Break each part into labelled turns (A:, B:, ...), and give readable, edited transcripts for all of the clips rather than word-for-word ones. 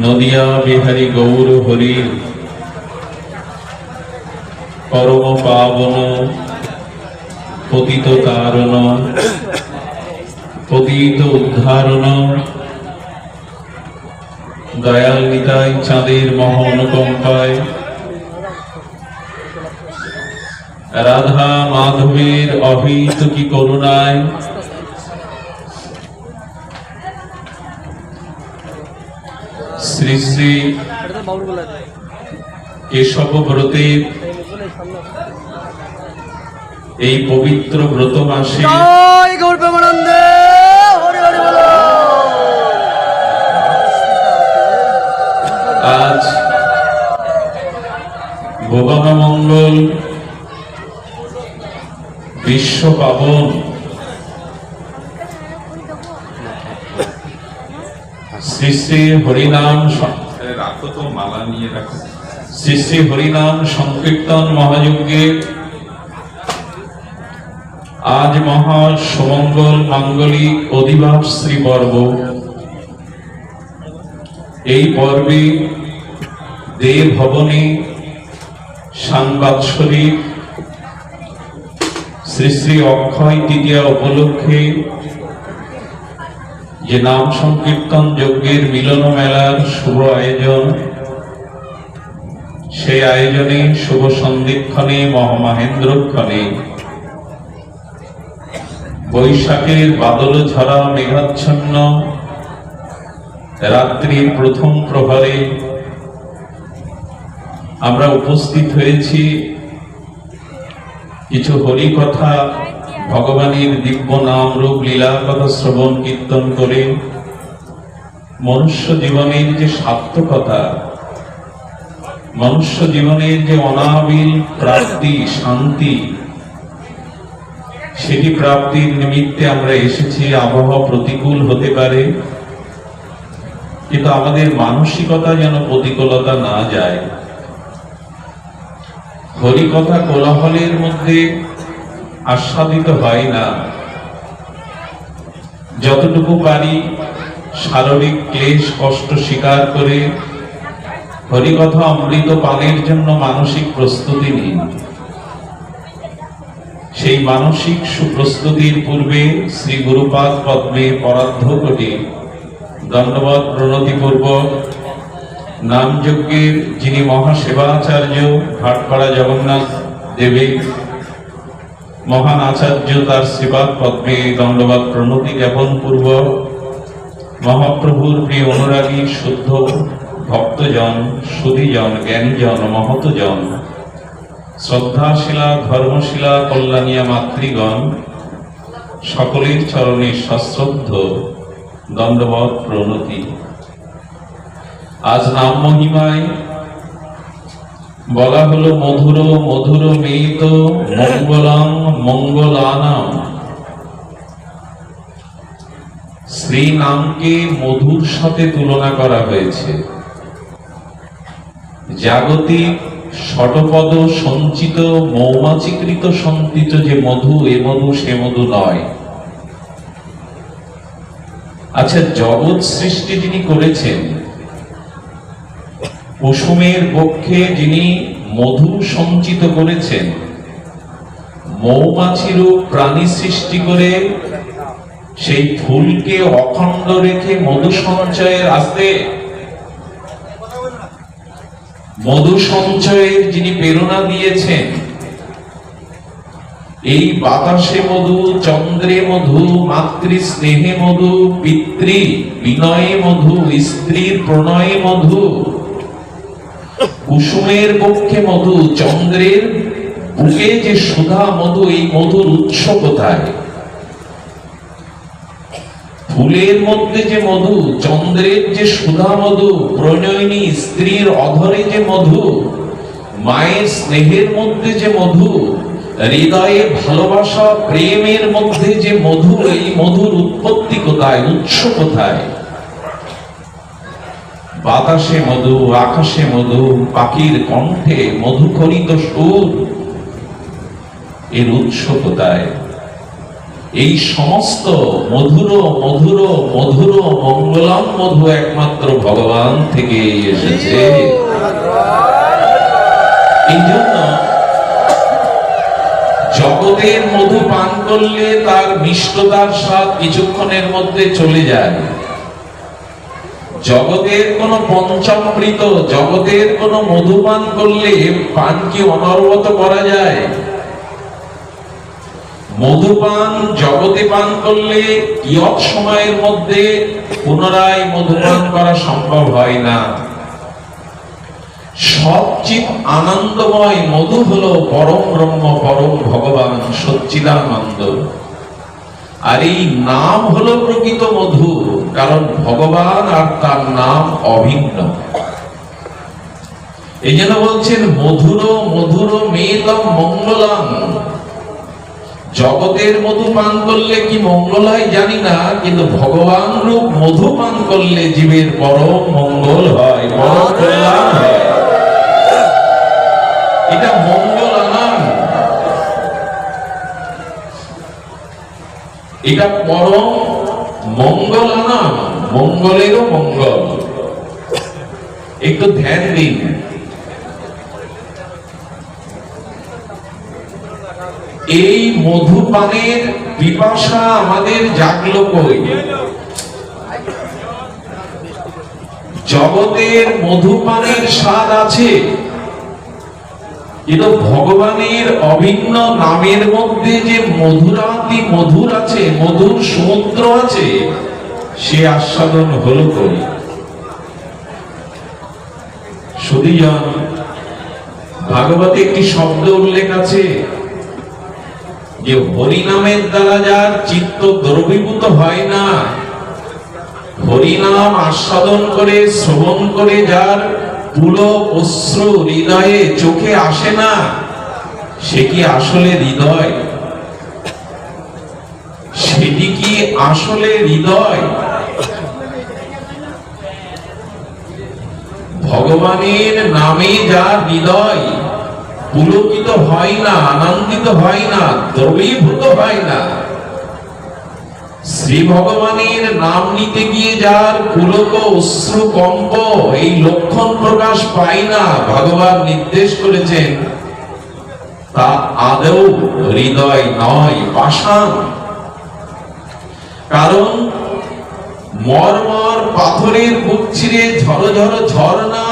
A: নদিয়া বিহারী গৌর হরি পরম পাবন পতিত তারণ পতিত উদ্ধারণ দয়াল নিতাই চাঁদের মহা অনুকম্পায় রাধা মাধবের অহৈতুকী করুণায় শ্রী শ্রী কেশব ব্রতের এই পবিত্র ব্রত মাসে আজ ভোগনা মঙ্গল বিশ্ব পাবন শ্রী শ্রী হরিনাম রাখো তো মালা নিয়ে রাখো শ্রী শ্রী হরিনাম সংকীর্তন মহাযজ্ঞে আজ মহা সুমঙ্গল মাঙ্গলিক অধিবাস শ্রী পর্ব। এই পর্বে দেব ভবনে সাংবাৎসরিক শ্রী শ্রী অক্ষয় তৃতীয়া উপলক্ষে যে নাম সংকীর্তন যজ্ঞের মিলন মেলার শুভ আয়োজন, সেই আয়োজনে শুভ সন্ধিক্ষণে মহামহেন্দ্রক্ষণে বৈশাখের বাদল ঝরা মেঘাচ্ছন্ন রাত্রির প্রথম প্রহরে আমরা উপস্থিত হয়েছি কিছু হরি কথা, ভগবানের দিব্য নাম রূপ লীলা কথা শ্রবণ কীর্তন করে মনুষ্য জীবনের যে সার্থকতা, মনুষ্য জীবনের যে অনাবিল প্রাপ্তি শান্তি, সেটি প্রাপ্তির নিমিত্তে আমরা এসেছি। আবহাওয়া প্রতিকূল হতে পারে, কিন্তু আমাদের মানসিকতা যেন প্রতিকূলতা না যায়। হরিকথা কোলাহলের মধ্যে আস্বাদিত হয় না। যতটুকু পারি শারীরিক ক্লেশ কষ্ট স্বীকার করে হরিকথা অমৃত পানের জন্য মানসিক প্রস্তুতি নিন। সেই মানসিক সুপ্রস্তুতির পূর্বে শ্রী গুরুপাদ পদ্মে পরার্ধ কোটি দণ্ডবত প্রণতিপূর্বক নামযজ্ঞের যিনি মহাসেবাচার্য ভাটপাড়া জগন্নাথ দেবে মহান আচার্য, তার শ্রীপাদ পদ্মে দণ্ডবত প্রণতি জ্ঞাপন পূর্বক মহাপ্রভুর প্রিয় অনুরাগী শুদ্ধ ভক্তজন, সুধীজন, জ্ঞানীজন, মহতজন, শ্রদ্ধাশীলা ধর্মশীলা কল্যাণিয়া মাতৃগণ সকলের চরণে সশ্রদ্ধ দণ্ডবত প্রণতি। আজ নাম মহিমায় বলা হলো মধুর মধুর মেত মঙ্গলাং মঙ্গলানাম। শ্রী নামকে মধুর সাথে তুলনা করা হয়েছে। জাগতিক শতপদ সঞ্চিত মৌমাছিকৃত সঞ্চিত যে মধু, এ মধু সে মধু নয়। আচ্ছা, জগৎ সৃষ্টি যিনি করেছেন, কুসুমের বক্ষে যিনি মধু সঞ্চিত করেছেন, মৌমাছিরূপ প্রাণী সৃষ্টি করে সেই ফুলকে অখণ্ড রেখে মধু সঞ্চয়ের আস্তে মধু সঞ্চয়ের যিনি প্রেরণা দিয়েছেন, এই বাতাসে মধু, চন্দ্রে মধু, মাতৃ স্নেহে মধু, পিতৃ বিনয়ে মধু, স্ত্রীর প্রণয়ে মধু, কুসুমের পক্ষে মধু, চন্দ্রের বুকে যে সুধা মধু, এই মধুর উৎস কোথায়? ফুলের মধ্যে যে মধু, চন্দ্রের যে সুধা মধু, প্রণয়িনী স্ত্রীর অধরে যে মধু, মায়ের স্নেহের মধ্যে যে মধু, হৃদয়ে ভালোবাসা প্রেমের মধ্যে যে মধু, এই মধুর উৎপত্তি কোথায়, উৎস কোথায়? বাতাসে মধু, আকাশে মধু, পাখির কণ্ঠে মধুকরিত সুর, এর উৎস কোথায়? এই সমস্ত মধুর মধুর মধুর মঙ্গলম মধু একমাত্র ভগবান থেকে এসেছে। এই জন্য জগতের মধু পান করলে তার মিষ্টতার স্বাদ কিছুক্ষণের মধ্যে চলে যায়। জগতের কোন পঞ্চামৃত, জগতের কোন মধু পান করলে পান কি অনবরত করা যায়? মধুপান জগতে পান করলে কিয়ৎ সময়ের মধ্যে পুনরায় মধুপান করা সম্ভব হয় না। সচ্চিৎ আনন্দময় মধু হলো পরম ব্রহ্ম, পরম ভগবান সচ্চিদানন্দ। আর এই নাম হলো প্রকৃত মধু, কারণ ভগবান আর তার নাম অভিন্ন। এই জন্য বলছেন মধুর মধুর মেদম মঙ্গলাম। জগতের মধু পান করলে কি মঙ্গল হয় জানি না, কিন্তু ভগবান রূপ মধু পান করলে জীবের পরম মঙ্গল হয়, পরম কল্যাণ হয়। এটা মঙ্গল আনাম, এটা পরম মঙ্গল আনাম, মঙ্গলেরও মঙ্গল। একটু ধ্যান দিন। এই মধুপানের পিপাসা আমাদের জাগলো কই? জগতের মধুপানের স্বাদ আছে, কিন্তু ভগবানের অভিন্ন নামের মধ্যে যে মধুরাতি মধুর আছে, মধুর সমুদ্র আছে, সে আস্বাদন হলো কই? শুধুজন ভাগবতে একটি শব্দ উল্লেখ আছে যে হরিনামের দ্বারা যার চিত্ত দ্রবীভূত হয় না, হরিনাম আস্বাদন করে শ্রবণ করে যার পুলক অশ্রু হৃদয়ে চোখে আসে না, সে কি আসলে হৃদয়? সেটি কি আসলে হৃদয়? ভগবানের নামে যার হৃদয় পুলকিত হয় না, আনন্দিত হয় না, দ্রবীভূত হয় না, শ্রী ভগবানের নাম নিতে গিয়ে যার পুলক অশ্রু কম্প এই লক্ষণ প্রকাশ পায় না, ভগবান নির্দেশ করেছেন তা আদৌ হৃদয় নয়, পাষাণ। কারণ মরমর পাথরের বুক চিরে ঝর ঝর ঝর্ণা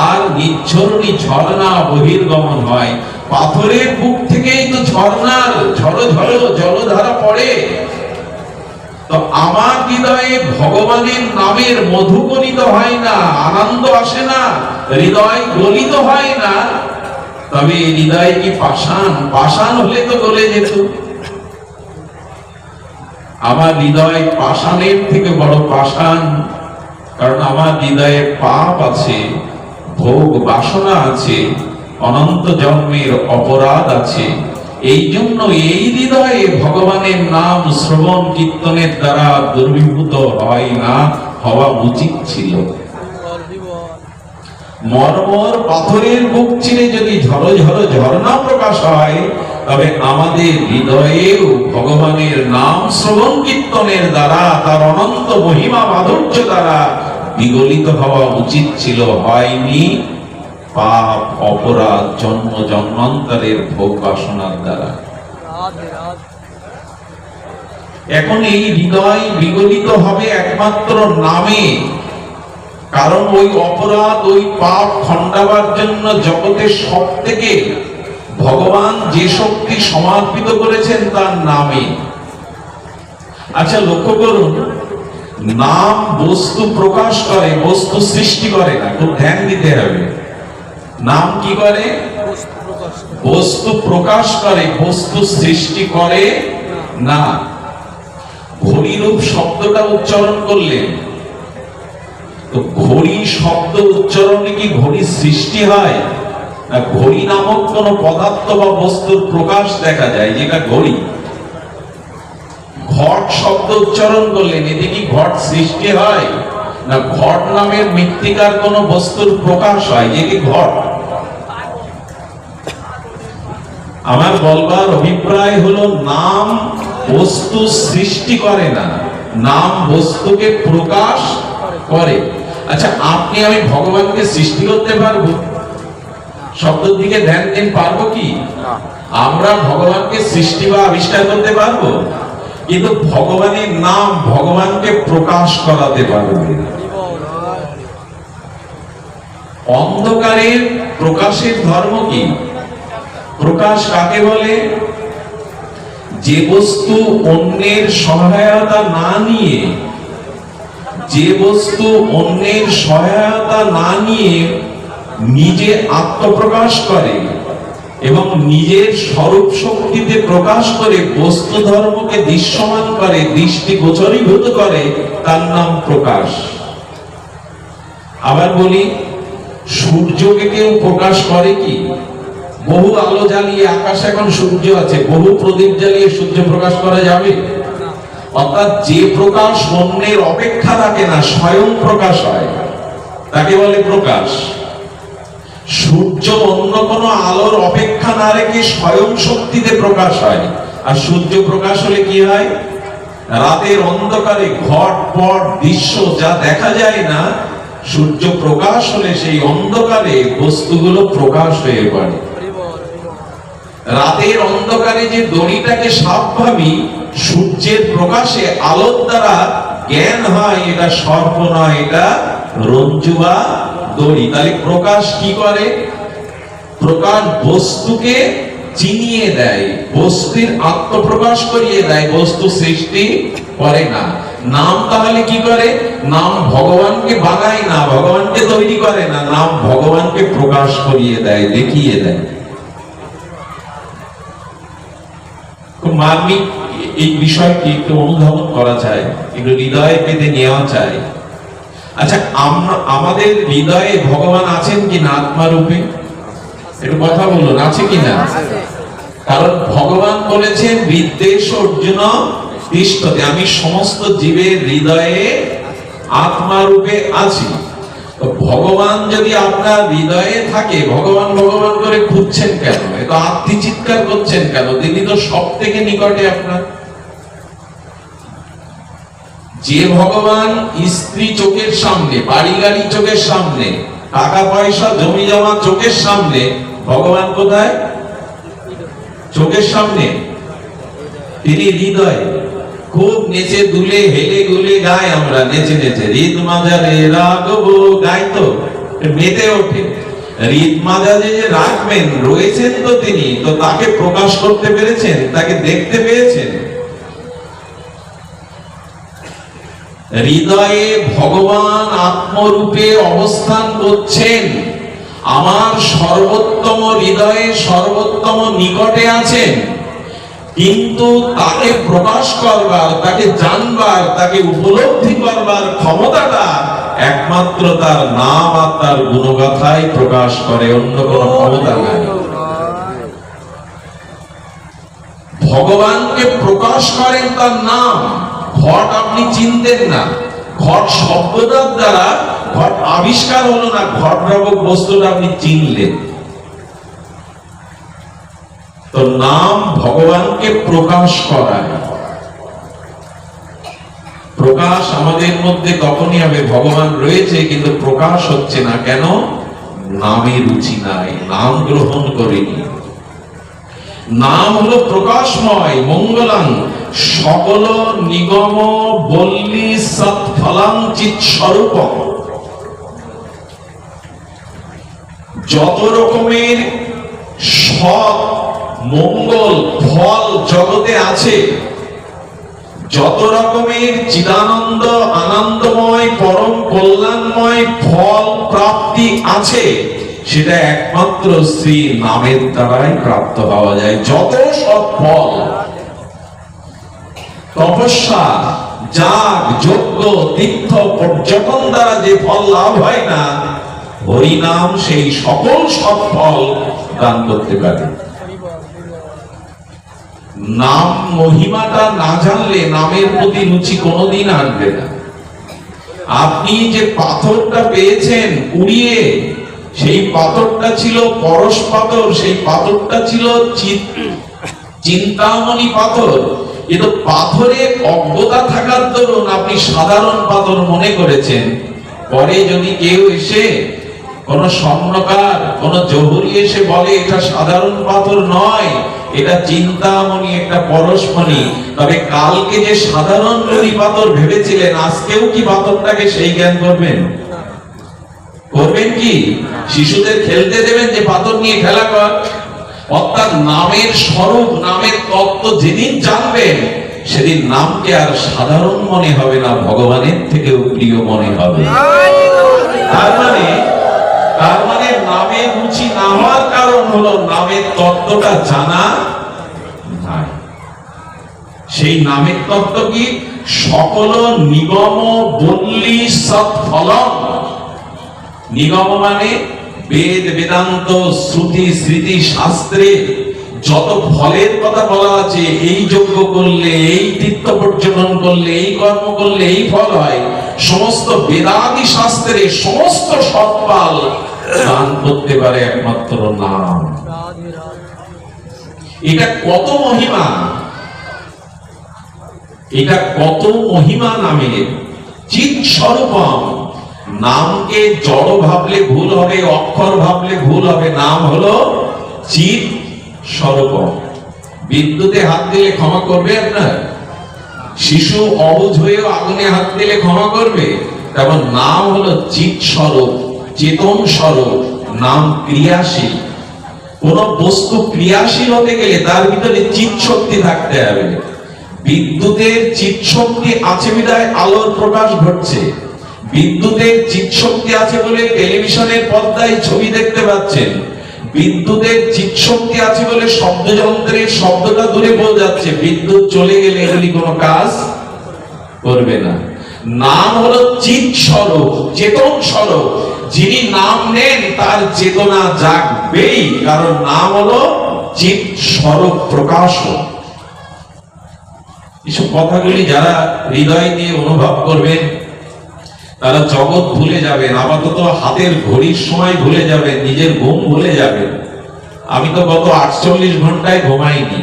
A: আর নিঝরণী ঝর্ণা বহির্গমন হয়। পাথরের বুক থেকেই তো ঝর্ণার ঝর ঝর জলধারা পড়ে। তো আমার হৃদয়ে ভগবানের নামের মধু গলিত হয় না, আনন্দ আসে না, হৃদয় গলিত হয় না, তবে হৃদয় কি পাষাণ? পাষাণ হলে তো গলে যেত। আমার হৃদয় পাষাণের থেকে বড় পাষাণ, কারণ আমার হৃদয়ে পাপ আছে, ভোগ বাসনা আছে, অনন্ত জন্মের অপরাধ আছে। এই জন্য এই হৃদয়ে ভগবানের নাম শ্রবণ কীর্তনের দ্বারা দুর্বিভূত হয় না, হওয়া উচিত ছিল। মরমর পাথরের বুক চিরে যদি ঝর ঝর ঝর্ণা প্রকাশ হয়, তবে আমাদের হৃদয়েও ভগবানের নাম শ্রবণ কীর্তনের দ্বারা, তার অনন্ত মহিমা মাধুর্য দ্বারা বিগলিত হওয়া উচিত ছিল, হয়নি। পাপ অপরাধ জন্ম জন্মান্তরের ভোগ বাসনার দ্বারা। এখন এই হৃদয় বিগলিত হবে একমাত্র নামে। কারণ ওই অপরাধ, ওই পাপ খণ্ডাবার জন্য জগতের সব থেকে ভগবান যে শক্তি সমর্পিত করেছেন তার নামে। আচ্ছা লক্ষ্য করুন, নাম বস্তু প্রকাশ করে, বস্তু সৃষ্টি করে না। খুব ধ্যান দিতে হবে। নাম কি করে? বস্তু প্রকাশ করে, বস্তু সৃষ্টি করে না। ঘড়িরূপ শব্দটা উচ্চারণ করলেন, তো ঘড়ি শব্দ উচ্চারণে কি ঘড়ি সৃষ্টি হয়? না, ঘড়ি নামক কোন পদার্থ বা বস্তুর প্রকাশ দেখা যায়, যেটা ঘড়ি। ঘট শব্দ উচ্চারণ করলেন, এতে কি ঘট সৃষ্টি হয়? না, ঘট নামের মৃত্তিকার কোন বস্তুর প্রকাশ হয়, যেটি ঘট। আমার বলবার অভিপ্রায় হলো নাম বস্তু সৃষ্টি করে না, নাম বস্তুকে প্রকাশ করে। আচ্ছা, আপনি আমি ভগবানকে সৃষ্টি করতে পারবো? শব্দের দিকে ধ্যান দিন, পারবো কি? আমরা ভগবানকে সৃষ্টি বা আবিষ্কার করতে পারবো, কিন্তু ভগবানের নাম ভগবানকে প্রকাশ করাতে পারবে না। অন্ধকারের প্রকাশের ধর্ম কি? প্রকাশ কাকে বলে? যে বস্তু অন্যের সহায়তা না নিয়ে, যে বস্তু অন্যের সহায়তা না নিয়ে নিজে আত্মপ্রকাশ করে এবং নিজের স্বরূপ শক্তিতে প্রকাশ করে বস্তু ধর্মকে দৃশ্যমান করে, দৃষ্টিগোচরীভূত করে, তার নাম প্রকাশ। আবার বলি, সূর্যকে কেউ প্রকাশ করে কি? বহু আলো জ্বালিয়ে, আকাশ এখন সূর্য আছে, বহু প্রদীপ জ্বালিয়ে সূর্য প্রকাশ করা যাবে? অর্থাৎ যে প্রকাশ অন্যের অপেক্ষা থাকে না, স্বয়ং প্রকাশ হয়, তাকে বলে প্রকাশ। সূর্য অন্য কোনো আলোর অপেক্ষা না রেখে স্বয়ং শক্তিতে প্রকাশ হয়। আর সূর্য প্রকাশ হলে কি হয়? রাতের অন্ধকারে ঘটপট দৃশ্য যা দেখা যায় না, সূর্য প্রকাশ হলে সেই অন্ধকারে বস্তুগুলো প্রকাশ হয়ে পড়ে। রাতের অন্ধকারে যে দড়িটাকে সাপ ভাবি, সূর্যের প্রকাশে আলোর দ্বারা জ্ঞান হয় এটা সর্প নয়, এটা রজ্জু বা দড়ি। তাহলে প্রকাশ কি করে? প্রকাশ বস্তুকে চিনিয়ে দেয়, বস্তুর আত্মপ্রকাশ করিয়ে দেয়, বস্তু সৃষ্টি করে না। নাম তাহলে কি করে? নাম ভগবানকে বানায় না, ভগবানকে তৈরি করে না, নাম ভগবানকে প্রকাশ করিয়ে দেয়, দেখিয়ে দেয়। মার্মিক এই বিষয়টি একটু অনুধাবন করা যায়, একটু হৃদয়ে পেতে নেওয়া যায়। আচ্ছা, আমাদের হৃদয়ে ভগবান আছেন কিনা আত্মারূপে? একটু কথা বলুন, আছে কিনা? কারণ ভগবান বলেছেন বিদ্বেষ অর্জুন তিষ্ঠতে, আমি সমস্ত জীবের হৃদয়ে আত্মারূপে আছি। তো ভগবান যদি আপনার হৃদয়ে থাকে, ভগবান ভগবান করে খুঁজছেন কেন? এত আত্মি চিৎকার করছেন কেন? তিনি তো সব থেকে নিকটে আপনার। যে ভগবান স্ত্রী চোখের সামনে, বাড়ি গাড়ি চোখের সামনে, টাকা পয়সা জমি জমা চোখের সামনে, ভগবান কোথায়? চোখের সামনে। তিনি হৃদয়। খুব নেচে দুলে হেলে গুলে গায়, আমরা নেচে নেচে হৃদ মাজারে রাগবো গাই, তো মেতে ওঠে। হৃদ মাজারে যে রাখবেন, রয়েছেন তো তিনি, তো তাকে প্রকাশ করতে পেরেছেন, তাকে দেখতে পেয়েছেন। হৃদয়ে ভগবান আত্মরূপে অবস্থান করছেন। আমার সর্বোত্তম হৃদয়ে সর্বোত্তম নিকটে আছেন, কিন্তু তাকে প্রকাশ করবার, তাকে জানবার, তাকে উপলব্ধি করবার ক্ষমতাটা একমাত্র তার নাম আর তার গুণগাথাই প্রকাশ করে, অন্য কোনো ক্ষমতা নাই। ভগবানকে প্রকাশ করেন তার নাম। ঘট আপনি চিনতেন না, ঘট শব্দটার দ্বারা ঘট আবিষ্কার হলো না, ঘট নামক বস্তুটা আপনি চিনলেন। তো নাম ভগবানকে প্রকাশ করায়। প্রকাশ আমাদের মধ্যে তখনই হবে, ভগবান রয়েছে কিন্তু প্রকাশ হচ্ছে না। কেন? নামে রুচি নাই, নাম গ্রহণ করেনি। নাম হলো প্রকাশময়, মঙ্গলাং সকল নিগম বল্লী সৎফলাং চিৎ স্বরূপম। যত রকমের সৎ মঙ্গল ফল জগতে আছে, যত রকমের চিদানন্দ আনন্দময় পরম কল্যাণময় ফল প্রাপ্তি আছে, সেটা একমাত্র শ্রী নামের দ্বারাই প্রাপ্ত পাওয়া যায়। যত সব ফল, তপস্যা, যাগ, যজ্ঞ, তীর্থ, পর্যটন দ্বারা যে ফল লাভ হয় না, হরিনাম সেই সকল সব ফল দান করতে পারে। নাম মহিমাটা না জানলে নামের প্রতি রুচি কোনোদিন আসবে না। আপনি যে পাথরটা পেয়েছেন কুড়িয়ে, সেই পাথরটা ছিল পরশ পাথর, সেই পাথরটা ছিল চিন্তামণি পাথর। কিন্তু পাথরে অজ্ঞতা থাকার দরুন আপনি সাধারণ পাথর মনে করেছেন। পরে যদি কেউ এসে কোন স্বর্ণকার, কোন জহুরি এসে বলে এটা সাধারণ পাথর নয়, এটা চিন্তামণি, একটা পরশমণি, তবে কালকে যে সাধারণ নুড়ি পাথর ভেবেছিলেন, আজকেও কি পাথরটাকে সেই জ্ঞান করবেন? করবেন কি? শিশুদের খেলতে দেবেন যে পাথর নিয়ে খেলা কর? অর্থাৎ নামের স্বরূপ, নামের তত্ত্ব যেদিন জানবেন, সেদিন নামকে আর সাধারণ মনে হবে না, ভগবানের থেকেও প্রিয় মনে হবে। তার মানে নামের রুচি না হওয়ার কারণ হলো নামের তত্ত্বটা জানা নাই। সেই নামের তত্ত্ব কি? সকল নিগম বল্লী সৎফলম। নিগম মানে বেদ, বেদান্ত, শ্রুতি, স্মৃতি, শাস্ত্রে যত ফলের কথা বলা আছে, এই যজ্ঞ করলে, এই তীর্থ পর্যটন করলে, এই কর্ম করলে এই ফল হয়, সমস্ত বেদাদি শাস্ত্রে সমস্ত সৎফল দান করতে পারে একমাত্র নাম। এটা কত মহিমা, এটা কত মহিমা নামের। চিৎ স্বরূপম। নামকে জড় ভাবলে ভুল হবে, অক্ষর ভাবলে ভুল হবে। নাম হলো চিৎ স্বরূপম। বিদ্যুতে হাত দিলে ক্ষমা করবে আপনার? শিশু অবুঝ হয়েও আগুনে হাত দিলে ক্ষমা করবে? তেমন নাম হলো চিৎ স্বরূপ, চেতন স্বরূপ। নাম ক্রিয়াশীল। কোন বস্তু ক্রিয়াশীল হতে গেলে তার ভিতরে চিৎ শক্তি থাকতে হবে। বিদ্যুতের চিৎ শক্তি আছে বিধায় আলোর প্রকাশ ঘটছে। বিদ্যুতের চিৎ শক্তি আছে বলে টেলিভিশনের পর্দায় ছবি দেখতে পাচ্ছেন। বিদ্যুতের চিৎ শক্তি আছে বলে শব্দযন্ত্রের শব্দটা দূরে পৌঁছে যাচ্ছে। বিদ্যুৎ চলে গেলে এগুলি কোনো কাজ করবে না। নাম হলো চিৎ স্বরূপ, চেতন স্বরূপ। যিনি নাম নেন তার চেতনা জাগবেই, কারণ নাম হলো চিৎ স্বরূপ প্রকাশ। এসব কথাগুলি যারা হৃদয় দিয়ে অনুভব করবেন তারা জগৎ ভুলে যাবেন। আপাতত হাতের ঘড়ির সময় ভুলে যাবেন, নিজের ঘুম ভুলে যাবেন। আমি তো গত 48 ঘন্টায় ঘুমাইনি,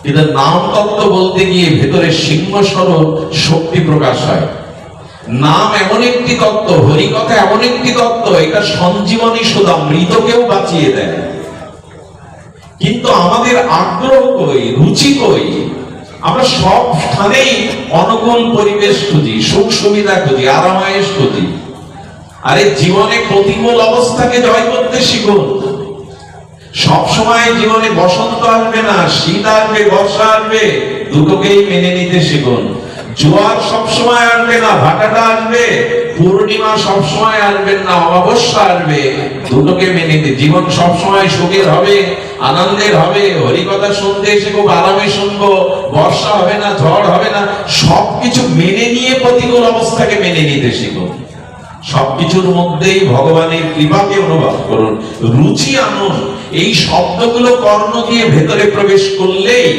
A: কিন্তু নাম তত্ত্ব বলতে গিয়ে ভেতরে সিংহ স্বরূপ শক্তি প্রকাশ হয়। নাম এমন একটি তত্ত্ব, হরি কথা এমন একটি তত্ত্ব, এটা সঞ্জীবনী সুধা, মৃতকেও বাঁচিয়ে দেয়। কিন্তু আমাদের আগ্রহ কই, রুচি কই? আমরা সব স্থানেই অনুকূল পরিবেশ খুঁজি, সুখ সুবিধা খুঁজি, আরামায়েশ খুঁজি। আরে জীবনে প্রতিকূল অবস্থাকে জয় করতে শিখুন। সব সময় জীবনে বসন্ত আসবে না, শীত আসবে, বর্ষা আসবে, দুটোকেই মেনে নিতে শিখুন। জোয়ার সব সময় আসবে না, ভাটাটা আসবে। পূর্ণিমা সব সময় আসবেন না, অমাবস্যা আসবে, দুটোকে মেনে নিতে। জীবন সব সময় সুখের হবে, আনন্দের হবে। হরিকথা শুনতে এসে খুব আরামে শুনবো, বর্ষা হবে না, ঝড় হবে না। সবকিছু মেনে নিয়ে প্রতিকূল অবস্থাকে মেনে নিতে শিখুন। সবকিছুর মধ্যেই ভগবানের কৃপাকে অনুভব করুন, রুচি আনুন। এই শব্দগুলো কর্ণ দিয়ে ভেতরে প্রবেশ করলেই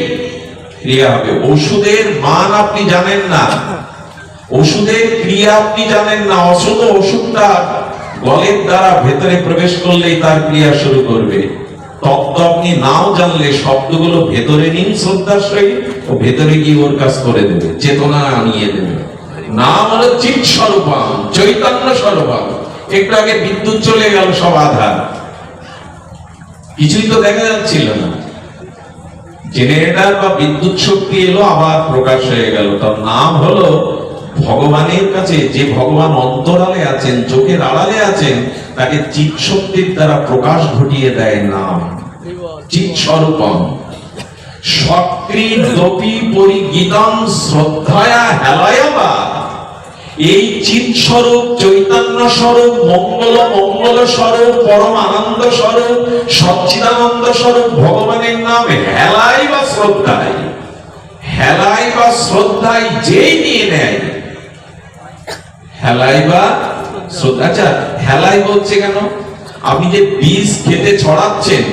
A: ক্রিয়া হবে। ওষুধের মান আপনি জানেন না, ওষুধের ক্রিয়া আপনি জানেন না, অথচ ওষুধটা গলের দ্বারা ভেতরে প্রবেশ করলেই তার ক্রিয়া শুরু করবে। তত্ত্ব আপনি নাও জানলে শব্দগুলো ভেতরে নিন শ্রদ্ধার সহিত, ও ভেতরে গিয়ে ওর কাজ করে দেবে, চেতনা আনিয়ে দেবে। নাম হলো চিৎ স্বরূপম, চৈতন্য স্বরূপম। একটু আগে বিদ্যুৎ চলে গেল, সব আধার, কিছুই তো দেখা যাচ্ছিল না। জেনারেটর বা বিদ্যুৎ শক্তি এলো, আবার প্রকাশ হয়ে গেল। তার নাম হলো ভগবানের কাছে, যে ভগবান অন্তরালে আছেন, চোখের আড়ালে আছেন, তাকে চিৎ শক্তির দ্বারা প্রকাশ ঘটিয়ে দেয় নাম। চিৎ স্বরূপম সক্রিদপি পরিগীতম শ্রদ্ধায়া হেলায়বা। এই চিৎ স্বরূপ, চৈতন্য স্বরূপ, মঙ্গল স্বরূপ, পরম আনন্দ স্বরূপ, সচ্চিদানন্দ স্বরূপ ভগবানের নাম হেলাই বা শ্রদ্ধায়, হেলাই বা শ্রদ্ধায় যেই নিয়ে নেয়, হেলাই বা শ্রদ্ধা। আচ্ছা, হেলাই বলছে কেন? আপনি যে বীজ খেতে ছড়াচ্ছেন,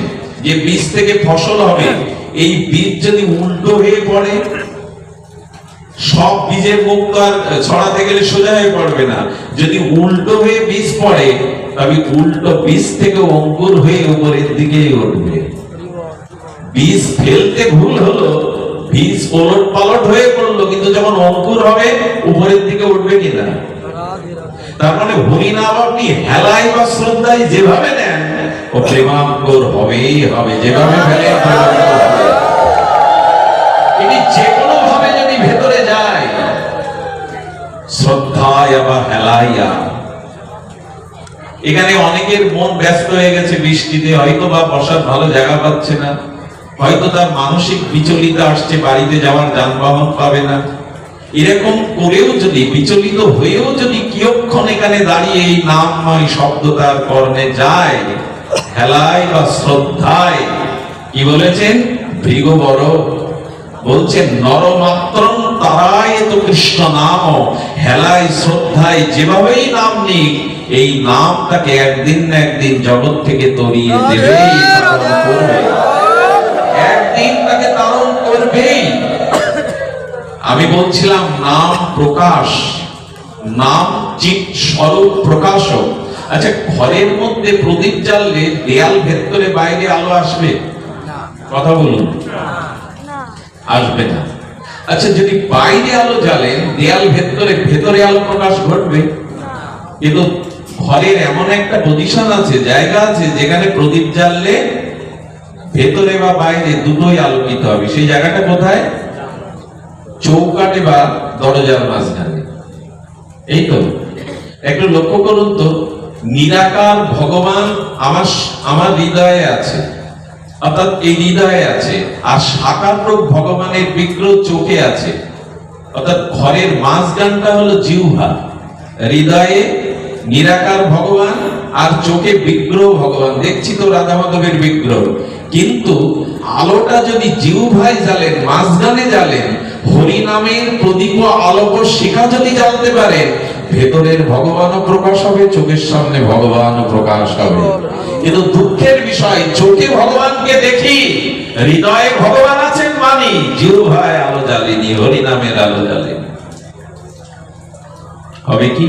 A: যে বীজ থেকে ফসল হবে, এই বীজ যদি উল্টো হয়ে পড়ে, সব বীজের মুখ তো আর ছড়াতে গেলে সোজা হয়ে পড়বে না। যদি উল্টো হয়ে বীজ পড়ে, তবে উল্টো বীজ থেকে অঙ্কুর হয়ে উপরের দিকেই উঠবে। বীজ ফেলতে ভুল হলো, বীজ ওলট পালট হয়ে পড়লো, কিন্তু যখন অঙ্কুর হবে উপরের দিকে উঠবে কিনা? তার মানে হরিনাম আপনি হেলায় বা শ্রদ্ধায় যেভাবে নেন ও প্রেমাঙ্কুর হবেই হবে, যেভাবে ফেলে এটি যে কোনো ভাবে যদি ভেতরে যায়, শ্রদ্ধায় বা হেলাইয়া। এখানে অনেকের মন ব্যস্ত হয়ে গেছে বৃষ্টিতে, হয়তো বা বসার ভালো জায়গা পাচ্ছে না, হয়তো তার মানসিক বিচলিত আসছে, বাড়িতে যাওয়ার যানবাহন পাবে না। এরকম করেও যদি বিচলিত হয়েও যদি কিয়ক্ষণ এখানে দাঁড়িয়ে এই নামময় শব্দ তার কর্ণে যায়, হেলায় বা শ্রদ্ধায়, কি বলেছেন ভৃগ বড় বলছেন নরমাত্রং তারায় তো কৃষ্ণ নাম, হেলায় শ্রদ্ধায় যেভাবেই নাম নিক, এই নাম তাকে একদিন না একদিন জগৎ থেকে তরিয়ে দেবেই, একদিন তাকে তারণ করবেই। আমি বলছিলাম নাম প্রকাশ, নাম চিৎ স্বরূপ প্রকাশক। আচ্ছা, ঘরের মধ্যে প্রদীপ জ্বাললে দেয়াল ভেদ করে বাইরে আলো আসবে? কথা বলুন, আসবে না। আচ্ছা, যদি বাইরে আলো জ্বালেন, দেয়াল ভেদ করে ভেতরে আলো প্রকাশ ঘটবে? কিন্তু ঘরের এমন একটা পজিশন আছে, জায়গা আছে, যেখানে প্রদীপ জ্বাললে ভেতরে বা বাইরে দুটোই আলোকিত হবে। সেই জায়গাটা কোথায়? চৌকাঠে বা দরজার মাঝখানে। এই তো একটু লক্ষ্য করুন তো, নিরাকার ভগবান আমার হৃদয়ে আছে, অর্থাৎ এই হৃদয়ে আছে, আর সাকার রূপ ভগবানের বিগ্রহ চোখে আছে, অর্থাৎ ঘরের মাঝখানটা হলো জিহ্বা, হৃদয়ে নিরাকার ভগবান আর চোখে বিগ্রহ ভগবান। দেখছি তো রাধা মাধবের বিগ্রহ, কিন্তু আলোটা যদি জিহ্বায় জ্বালেন, মাঝখানে জ্বালেন, হরি নামের প্রদীপ আলোক শিখা যদি জ্বালতে পারেন, ভেতরের ভগবানও প্রকাশ হবে, চোখের সামনে ভগবানও প্রকাশ হবে। কিন্তু দুঃখের বিষয়, চোখে ভগবানকে দেখি, হৃদয়ে ভগবান আছেন মানি, জিহ্বায় আলো জ্বালেনি, হরি নামের আলো জ্বালেনি। হবে কি?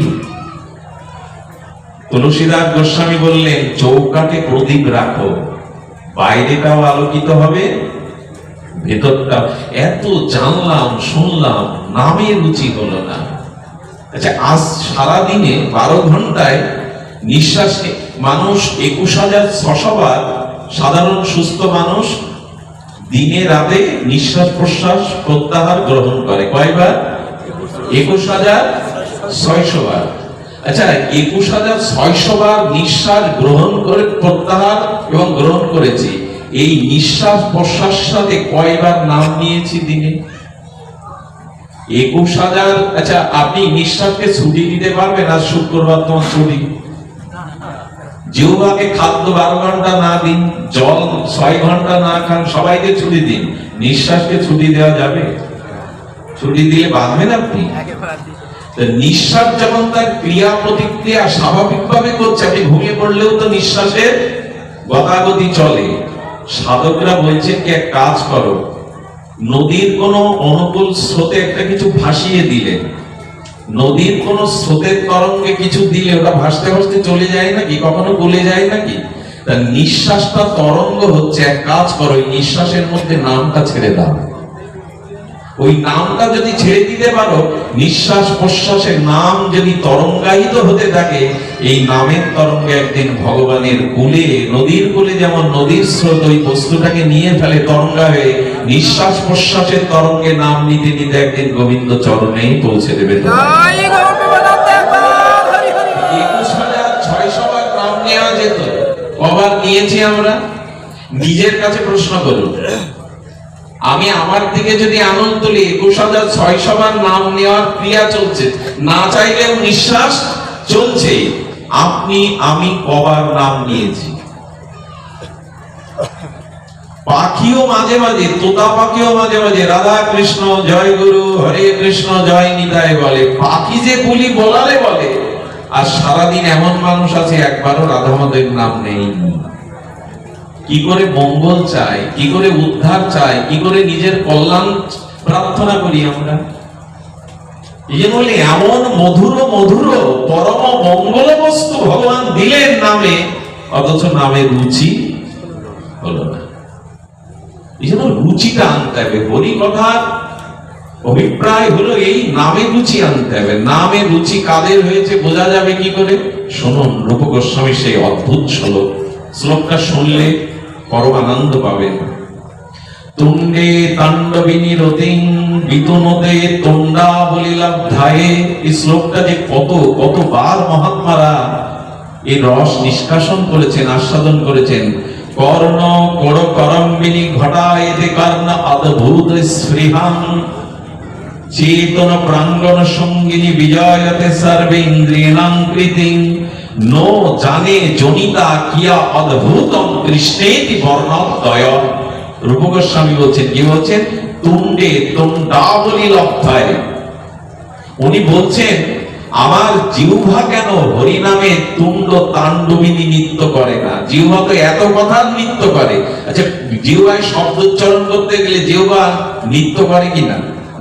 A: তুলসীদাস গোস্বামী বললেন, চৌকাঠে প্রদীপ রাখো, বাইরেটাও আলোকিত হবে, ভেতরটা। এত জানলাম শুনলাম, নামের রুচি হলো না। আচ্ছা, আজ সারাদিনে 12 ঘন্টায় নিঃশ্বাস মানুষ 21,600 বার, সাধারণ সুস্থ মানুষ দিনে রাতে নিঃশ্বাস প্রশ্বাস প্রত্যাহার গ্রহণ করে। কয়বার? 21,600 বার। আচ্ছা, 21,600 বার নিঃশ্বাস গ্রহণ করে প্রত্যাহার এবং গ্রহণ করেছি। এই নিঃশ্বাস প্রশ্বাস সাথে কয়বার নাম নিয়েছি দিনে? 21,000। আচ্ছা, আপনি নিঃশ্বাসকে ছুটি দিতে পারবেন? আজ শুক্রবার তোমার ছুটি। জিহ্বাকে খাদ্য 12 ঘন্টা না দিন, জল 6 ঘন্টা না খান, সবাইকে ছুটি দিন, নিঃশ্বাসকে ছুটি দেওয়া যাবে? ছুটি দিলে বাঁধবেন আপনি? নিঃশ্বাস যখন তার ক্রিয়া প্রতিক্রিয়া স্বাভাবিকভাবে করছে, আপনি ঘুমিয়ে পড়লেও তো নিঃশ্বাসের গতাগতি চলে। সাধকরা বলছেন কি, এক কাজ করো, নদীর কোন অনুকূল স্রোতে একটা কিছু ভাসিয়ে দিলে, নদীর কোন স্রোতের তরঙ্গে কিছু দিলে ওটা ভাসতে ভাসতে চলে যায় নাকি? কখনো গলে যায় নাকি? তার নিঃশ্বাসটা তরঙ্গ হচ্ছে। এক কাজ করো, ওই নিঃশ্বাসের মধ্যে নামটা ছেড়ে দাও। ওই নামটা যদি ছেড়ে দিতে পারো, নিঃশ্বাস প্রশ্বাসের নাম যদি তরঙ্গায়িত হতে থাকে, এই নামের তরঙ্গে একদিন ভগবানের কুলে, নদীর কুলে যেমন নদীর স্রোত ওই বস্তুটাকে নিয়ে ফেলে তরঙ্গা হয়ে, নিঃশ্বাস প্রশ্বাসের তরঙ্গে নাম নিতে নিতে একদিন গোবিন্দ চরণেই পৌঁছে দেবে। 21,600 বার নাম নেওয়া যেত, কবার নিয়েছি আমরা? নিজের কাছে প্রশ্ন করুন। আমি আমার দিকে যদি আনন্দ তুলি, 21,600 বার নাম নেওয়ার ক্রিয়া চলছে, না চাইলেও নিঃশ্বাস চলছে। আপনি আমি কবার নাম নিয়েছি? পাখিও মাঝে মাঝে, তোতা পাখিও মাঝে মাঝে রাধা কৃষ্ণ জয় গুরু, হরে কৃষ্ণ জয় নিতাই বলে। পাখি যে বলি বলালে বলে, আর সারাদিন এমন মানুষ আছে একবারও রাধা মাধবের নাম নেই। কি করে মঙ্গল চাই, কি করে উদ্ধার চাই, কি করে নিজের কল্যাণ প্রার্থনা করি আমরা? এই জন্য বলি এমন মধুর মধুর পরম মঙ্গল বস্তু ভগবান দিলেন নামে, অথচ নামে রুচি হলো না। এই জন্য রুচিটা আনতে হবে। হরি কথার অভিপ্রায় হলো এই, নামে রুচি আনতে হবে। নামে রুচি কাদের হয়েছে বোঝা যাবে কি করে? শুনুন রূপ গোস্বামী সেই অদ্ভুত শ্লোক, শ্লোকটা শুনলে পরম আনন্দ পাবেন। তুণ্ডে তাণ্ডবিনী রতিং বিতুনতে তুণ্ডা বলিলাধ্যায়ে। এই শ্লোকটা যে কতবার মহাত্মারা এই রস নিষ্কাশন করেছেন, আস্বাদন করেছেন। কর্ণ কোড় করম্বিনী ঘটায়েতে কর্ণ অদ্ভুত স্পৃহাং চেতন প্রাঙ্গণ সঙ্গিনী বিজয়তে সর্বে ইন্দ্রিয়াং কৃতিং নো জানে জনিতা কিয়া অদ্ভুতম কৃষ্ণেতি বর্ণোদয়। রূপ গোস্বামী বলছেন, কি বলছেন? তুণ্ডে তুণ্ডাবলী লব্ধায়। উনি বলছেন আমার জিহ্বা কেন হরি নামে তুণ্ড তাণ্ডবিনী নৃত্য করে না? জিহ্বা তো এত কথা নৃত্য করে। আচ্ছা, জিহ্বায় শব্দ উচ্চারণ করতে গেলে জিহ্বা নৃত্য করে কিনা?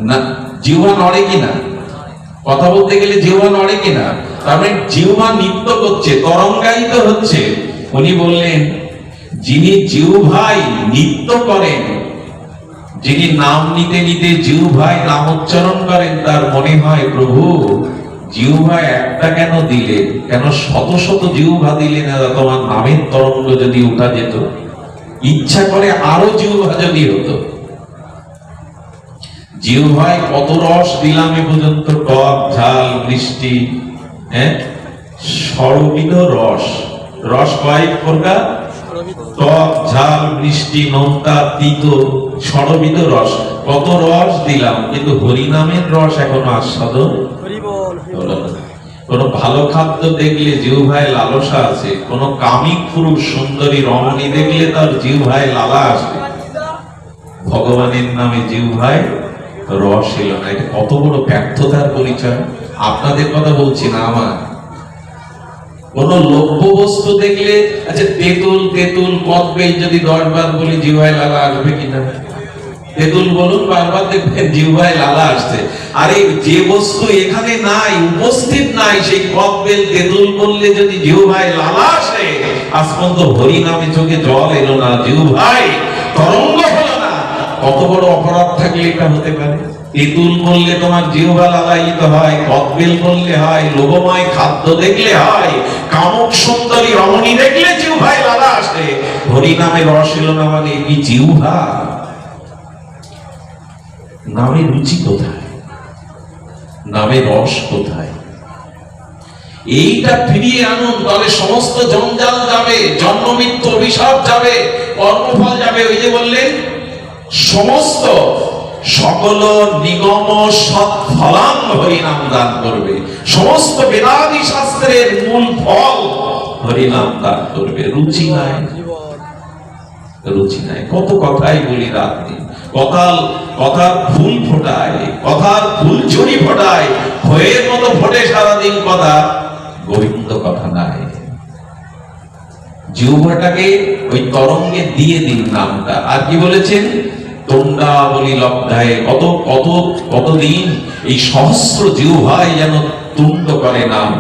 A: না। জিহ্বা নড়ে কিনা? কথা বলতে গেলে জিহ্বা নড়ে কিনা? তার মানে জিহ্বা নৃত্য করছে, তরঙ্গায়িত হচ্ছে। উনি বললেন যিনি জিহ্বায় নৃত্য করেন, যিনি নাম নিতে নিতে জিহ্বায় নাম উচ্চারণ করেন, তার মনে হয় প্রভু জিহ্বায় একটা কেন দিলেন, কেন শত শত জিহ্বা দিলেন? তোমার নামের তরঙ্গ যদি উঠা যেত, ইচ্ছা করে আরো জিহ্বা যদি হতো। জিহ্বায় কত রস দিলাম এ পর্যন্ত, টক ঝাল মিষ্টি, সর্ববিধ রস। রস কয়েক প্রকার, টক ঝাল মিষ্টি নোনতা তিতো, সর্ববিধ রস। কত রস দিলাম, কিন্তু হরি নামের রস এখনো আস্বাদন হলো না। কোন ভালো খাদ্য দেখলে জিহ্বায় লালসা আছে, কোন কামিক পুরুষ সুন্দরী রমণী দেখলে তার জিহ্বায় লালা আসে, ভগবানের নামে জিহ্বায় রস এলো না। এটা কত বড় ব্যর্থতার পরিচয়। আপনাদের কথা বলছি না, আমার। কোন লভ্য বস্তু দেখলে, আচ্ছা তেঁতুল তেঁতুল কদবেল যদি 10 বার বলি জিহ্বায় লালা আসবে কিনা? তেঁতুল বলুন, বারবার দেখবেন জিহ্বায় লালা আসছে। আরে যে বস্তু এখানে নাই, উপস্থিত নাই, সেই কদবেল তেঁতুল বললে যদি জিহ্বায় লালা আসে, আজ পর্যন্ত হরি নামে চোখে জল এলো না, জিহ্বায় তরঙ্গ হলো না, কত বড় অপরাধ থাকলে এটা হতে পারে? তেঁতুল বললে তোমার জিহ্বা লালায়িত হয়, কদবেল বললে হয়, লোভময় খাদ্য দেখলে হয়, কামক সুন্দরী রমণী দেখলে জিহ্বায় লালা আসে। হরি নামে রস এলো না মানে কি জিহ্বা? নামে রুচি কোথায়? নামে রস কোথায়? এইটা ফিরিয়ে আনুন, তাহলে সমস্ত জঞ্জাল যাবে, জন্ম মৃত্যু অভিশাপ যাবে, কর্মফল যাবে। ওই যে বললেন সমস্ত সকল নিগম সৎ ফলাং হরিনাম দান করবে, সমস্ত বেদাদি শাস্ত্রের মূল ফল হরিনাম দান করবে। রুচি নাই, রুচি নাই। কত কথাই বলি রাত দিন, কথার ফুল ফোটায়, কথার ফুল ঝুড়ি ফোটায়, হয়ের মতো ফোটে সারাদিন কথা, গোবিন্দ কথা নাই। জিহ্বাটাকে ওই তরঙ্গে দিয়ে দিন নামটা। আর কি বলেছেন? তোমরা বলি লব্ধায়। কত কত কতদিন এই সহস্র জিহ্বায় যেন তুণ্ড করে নাম।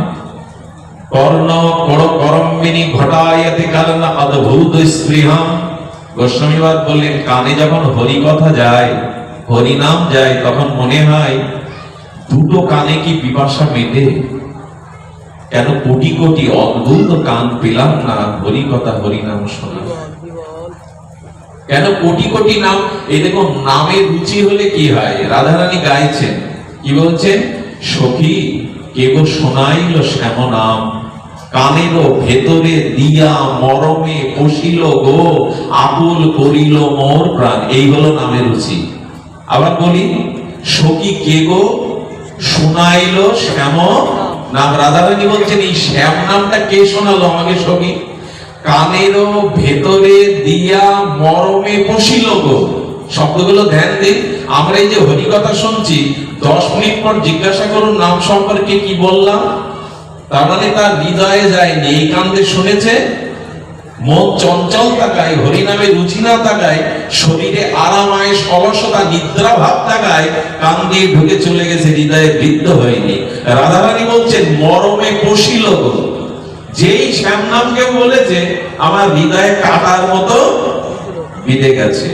A: কর্ণ কর করম্বিনী ঘটায়তে কারণ অদ্ভুত স্পৃহাম। গোস্বামীবাদ বললেন কানে যখন হরি কথা যায়, হরি নাম যায়, তখন মনে হয় দুটো কানে কি পিপাসা মেটে? কেন কোটি কোটি অদ্ভুত কান পেলাম না হরি কথা হরি নাম শোনা? কেন কোটি কোটি নাম? এই দেখুন নামের রুচি হলে কি হয়। রাধারানী গাইছেন, কি বলছেন? সখী কে গো শোনাইল শ্যাম নাম, কানের ভেতরে দিয়া মরমে পশিল গো, আকুল করিল মোর প্রাণ। এই হলো নামের রুচি। আবার বলি, সখী কে গো শোনাইল শ্যাম নাম। রাধারানী বলছেন এই শ্যাম নামটা কে শোনালো আমাকে? সখী কানের ভেতরে দিয়া মরমে পশিল গো। শব্দগুলো ধ্যান দিন। আমরা এই যে হরি কথা শুনছি, 10 মিনিট পর জিজ্ঞাসা করুন নাম সম্পর্কে কি বললাম। তার মানে তার হৃদয়ে যায়নি, এই কান দিয়ে শুনেছে, মন চঞ্চল থাকায়, হরিনামে রুচি না থাকায়, শরীরে আরাম আয়েশ অলসতা নিদ্রা ভাব থাকায় কান দিয়ে ঢুকে চলে গেছে, হৃদয়ে বৃদ্ধ হয়নি। রাধারানী বলছেন মরমে কষিল, যেই শ্যাম নামকে বলেছে আমার হৃদয়ে কাটার মতো বিঁধে গেছে।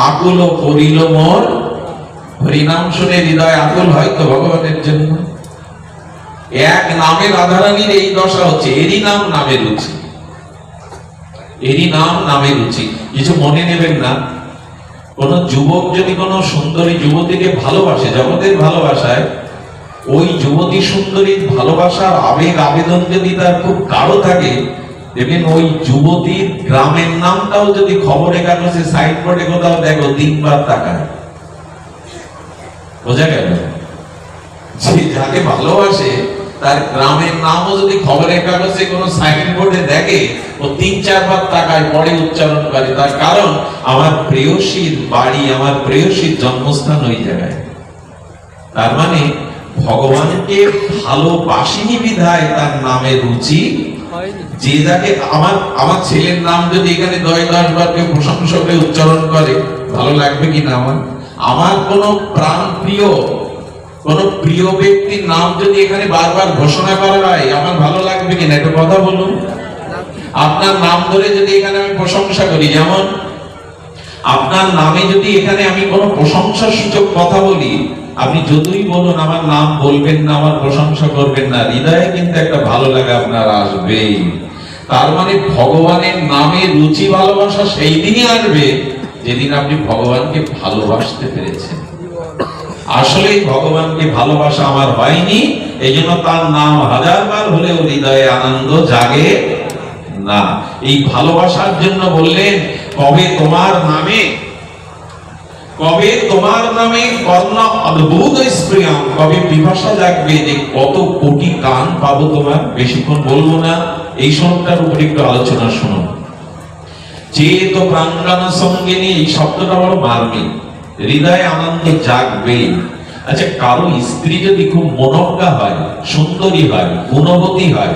A: আকুল করিল মোর, হরিনাম শুনে হৃদয় আকুল হয়তো ভগবানের জন্য। এক নামে রাধারানীর এই দশা হচ্ছে, এরই নাম নামে রুচি, এরই নাম নামে রুচি। কিছু মনে নেবেন না, কোন যুবক যদি কোন সুন্দরী যুবতীকে ভালোবাসে, জগতের ভালোবাসায়, ওই যুবতী সুন্দরীর ভালোবাসার আবেগ আবেদন যদি তার খুব গাঢ় থাকে, দেখবেন ওই যুবতীর গ্রামের নামটাও যদি খবরের কাগজে সাইনবোর্ডে কোথাও দেখো, তিনবার তাকায়। বোঝা গেল? যে যাকে ভালোবাসে তার গ্রামের নামও যদি খবরের কাগজে কোনো সাইনবোর্ডে দেখে, ও ৩-৪ বার তাকায়, পরে উচ্চারণ করে। তার কারণ আমার প্রেয়সীর বাড়ি, আমার প্রেয়সীর জন্মস্থান ওই জায়গায়। তার মানে ভগবানকে ভালোবাসিনি বিধায় তার নামে রুচি। যে যাকে আমার ছেলের নাম যদি এখানে 10 বার কেউ প্রশংসা করে উচ্চারণ করে, ভালো লাগবে কি না? আমার কোন প্রাণ প্রিয়, কোন প্রিয় ব্যক্তির নাম যদি এখানে বারবার ঘোষণা করা হয়, আমার ভালো লাগবে কিনা? একটু কথা বলুন। আপনার নাম ধরে যদি এখানে আমি প্রশংসা করি, যেমন আপনার নামে যদি এখানে আমি কোনো প্রশংসা সূচক কথা বলি, আপনি যতই বলুন আমার নাম বলবেন না, আমার প্রশংসা করবেন না, হৃদয়ে কিন্তু একটা ভালো লাগা আপনার আসবেই। তার মানে ভগবানের নামে রুচি ভালোবাসা সেই দিনই আসবে যেদিন আপনি ভগবানকে ভালোবাসতে পেরেছেন। আসলে ভগবানকে ভালোবাসা আমার হয়নি, এই জন্য তার নাম 1000 বার হলেও হৃদয়ে আনন্দ জাগে না। এই ভালোবাসার জন্য বললেন, কবে তোমার নামে, কবে তোমার নামে কর্ণ অদ্ভুত স্প্রিয়ম, কবে পিপাসা জাগবে যে কত কোটি গান পাবো তোমার। বেশিক্ষণ বলবো না, এই শ্লোকটার উপর একটু আলোচনা শুনুন। চেত প্রাঙ্গণ সঙ্গিনী, এই শব্দটা বড় মার্মিক, হৃদয়ে আনন্দ জাগবে। আচ্ছা, কারো স্ত্রী যদি খুব মনোজ্ঞা হয়, সুন্দরী হয়, গুণবতী হয়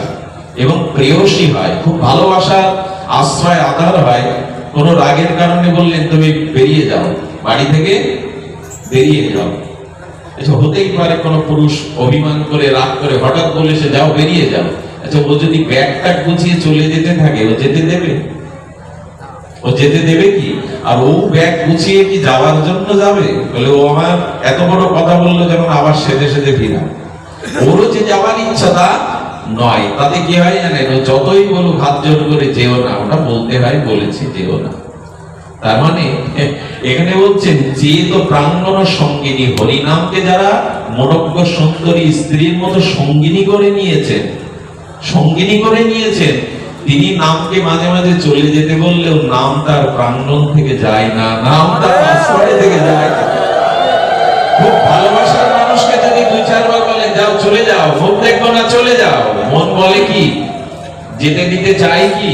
A: এবং প্রেয়সী হয়, খুব ভালোবাসার আশ্রয় আধার হয়, কোন রাগের কারণে বললেন তুমি বেরিয়ে যাও, বাড়ি থেকে বেরিয়ে যাও, আচ্ছা হতেই পারে কোন পুরুষ অভিমান করে রাগ করে হঠাৎ বলে সে যাও, বেরিয়ে যাও। আচ্ছা, ও যদি ব্যাগটা গুছিয়ে চলে যেতে থাকে, ও যেতে দেবে? ও যেতে দেবে কি? আর ও ব্যাগ গুছিয়ে কি যাওয়ার জন্য যাবে? বলে ও আমার এত বড় কথা বললো, যেমন আবার সেদে সেদে ফিরা। ওরও যে যাওয়ার ইচ্ছা তা নয়। তাতে কি হয় জানেন? ও যতই বলুক হাত জোর করে যেও না, ওটা বলতে হয়, বলেছি যেও না। তার মানে এখানে বলছেন যে তো প্রাঙ্গণ সঙ্গিনী, হরিনামকে যারা মনোজ্ঞ সুন্দরী স্ত্রীর মতো সঙ্গিনী করে নিয়েছেন, সঙ্গিনী করে নিয়েছেন, তিনি নামকে মাঝে মাঝে চলে যেতে বললেও নাম তার প্রাঙ্গণ থেকে যায় না, নাম তার আশ্রয় থেকে যায়। খুব ভালোবাসার মানুষকে যদি 2-4 বার বলেন যাও চলে যাও, মুখ দেখবো না চলে যাও, মন বলে কি? যেতে দিতে চাই কি?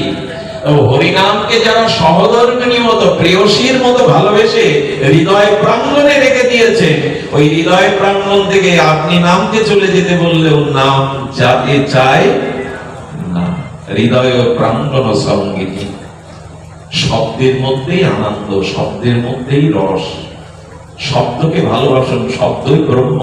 A: হরিনামকে যারা সহধর্মিণী মতো, প্রেয়সীর মতো ভালোবেসে হৃদয় প্রাঙ্গণে রেখে দিয়েছে, ওই হৃদয় প্রাঙ্গণ থেকে আপনি নামকে চলে যেতে বললেও নাম যাতে চায় না। হৃদয় প্রাঙ্গণ সঙ্গিনী, শব্দের মধ্যেই আনন্দ, শব্দের মধ্যেই রস। শব্দকে ভালোবাসুন, শব্দই ব্রহ্ম,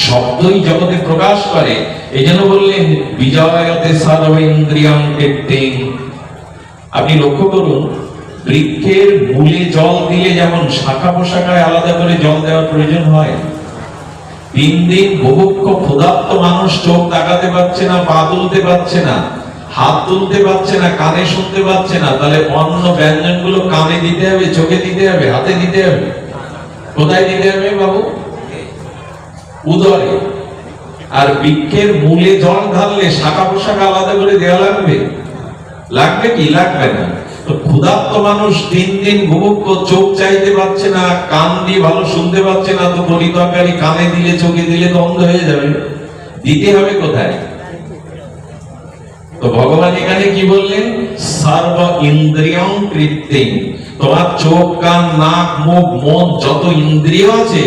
A: শব্দই জগতে প্রকাশ করে। এই জন্য বললেন বিজয়তে সর্বেন্দ্রিয়ং কীর্তিং। আপনি লক্ষ্য করুন, বৃক্ষের মূলে জল দিলে যেমন শাখা পোশাখায় আলাদা করে জল দেওয়ার প্রয়োজন হয়, 3 দিন বুভুক্ষ ক্ষুধার্ত মানুষ চোখ তাকাতে পারছে না, পা তুলতে পারছে না, হাত তুলতে পারছে না, কানে শুনতে পারছে না, তাহলে অন্ন ব্যঞ্জন গুলো কানে দিতে হবে, চোখে দিতে হবে, হাতে দিতে হবে। কোথায় দিতে হবে বাবু? উদরে। আর বৃক্ষের মূলে জল ঢাললে শাখা পোশাখা আলাদা করে দেওয়া লাগবে? লাগবে কি? লাগবে না। তো ক্ষুধার্ত মানুষ 3 দিন বুভুক্ষ, চোখ চাইতে পারছে না, কান দিয়ে ভালো শুনতে পাচ্ছে না, তো বলি তরকারি কানে দিলে চোখে দিলে তো অন্ধ হয়ে যাবে। দিতে হবে কোথায়? তো ভগবান এখানে কি বললেন? সর্ব ইন্দ্রিয়ং কৃত্তিং। তোমার চোখ, কান, নাক, মুখ, মন, যত ইন্দ্রিয় আছে,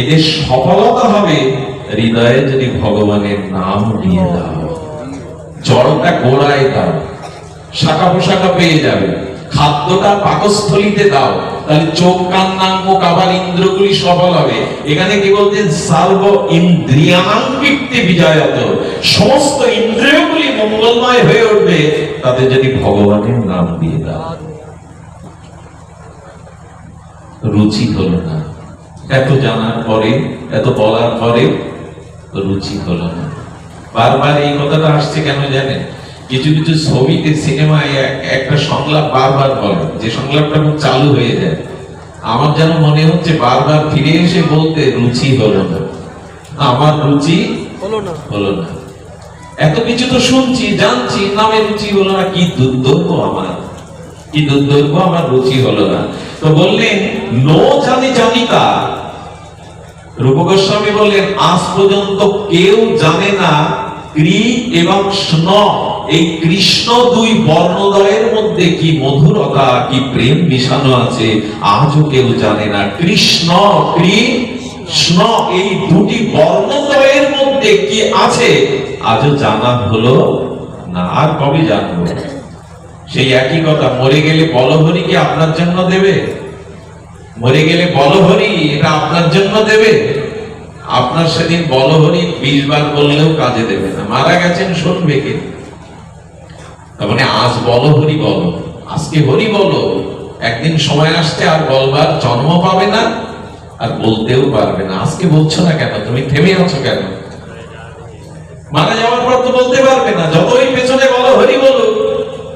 A: এদের সফলতা হবে হৃদয়ে যদি ভগবানের নাম নিয়ে দাও। জলটা গোড়ায় দাও, শাখা পোশাখা পেয়ে যাবে। খাদ্যটা পাকস্থলীতে দাও, তাহলে চোখ কান নাক মুখ আবার ইন্দ্রগুলি সফল হবে। এখানে কি বলছেন, সর্ব ইন্দ্রিয়াঙ্কিতে বিজয়ত, সমস্ত ইন্দ্রিয়গুলি মঙ্গলময় হয়ে উঠবে তাদের যদি ভগবানের নাম দিয়ে দাও। রুচি হলো না, এত জানার পরে, এত বলার পরে রুচি হলো না। বারবার এই কথাটা আসছে কেন জানেন? কিছু কিছু ছবিতে, সিনেমায় একটা সংলাপ বারবার বলে, যে সংলাপটা খুব চালু হয়ে যায়। আমার যেন মনে হচ্ছে বারবার ফিরে এসে বলতে, রুচি হলো না, আমার রুচি হলো না। এত কিছু তো শুনছি, জানছি, নামে রুচি হলো না। কি দুর্দৈব আমার, কি দুর্দৈব আমার, রুচি হলো না। তো বললেন, নো জানি জানিতা, রূপ গোস্বামী বললেন, আজ পর্যন্ত কেউ জানে না কৃ এবং স্ন, এই কৃষ্ণ দুই বর্ণদ্বয়ের মধ্যে কি মধুরতা, কি প্রেম মিশানো আছে, আজও কেউ জানে না। কৃষ্ণ কৃষ্ণ এই দুটি বর্ণদ্বয়ের মধ্যে কি আছে, আজও জানা হলো না। আর কবে জানবো? সেই একই কথা, মরে গেলে বলহরি কি আপনার জন্য দেবে? মরে গেলে বলহরি এটা আপনার জন্য দেবে? আপনার সেদিন বলহরি 20 বার বললেও কাজে দেবে না। মারা গেছেন, শুনবে কে? তার মানে আজ বলহরি বলো, আজকে হরি বলো, একদিন সময় আসছে আর বলবার জন্ম পাবে না, আর বলতেও পারবে না। আজকে বলছো না কেন? তুমি থেমে আছো কেন? মারা যাওয়ার পর তো বলতে পারবে না। যতই পেছনে বলো হরি বলো,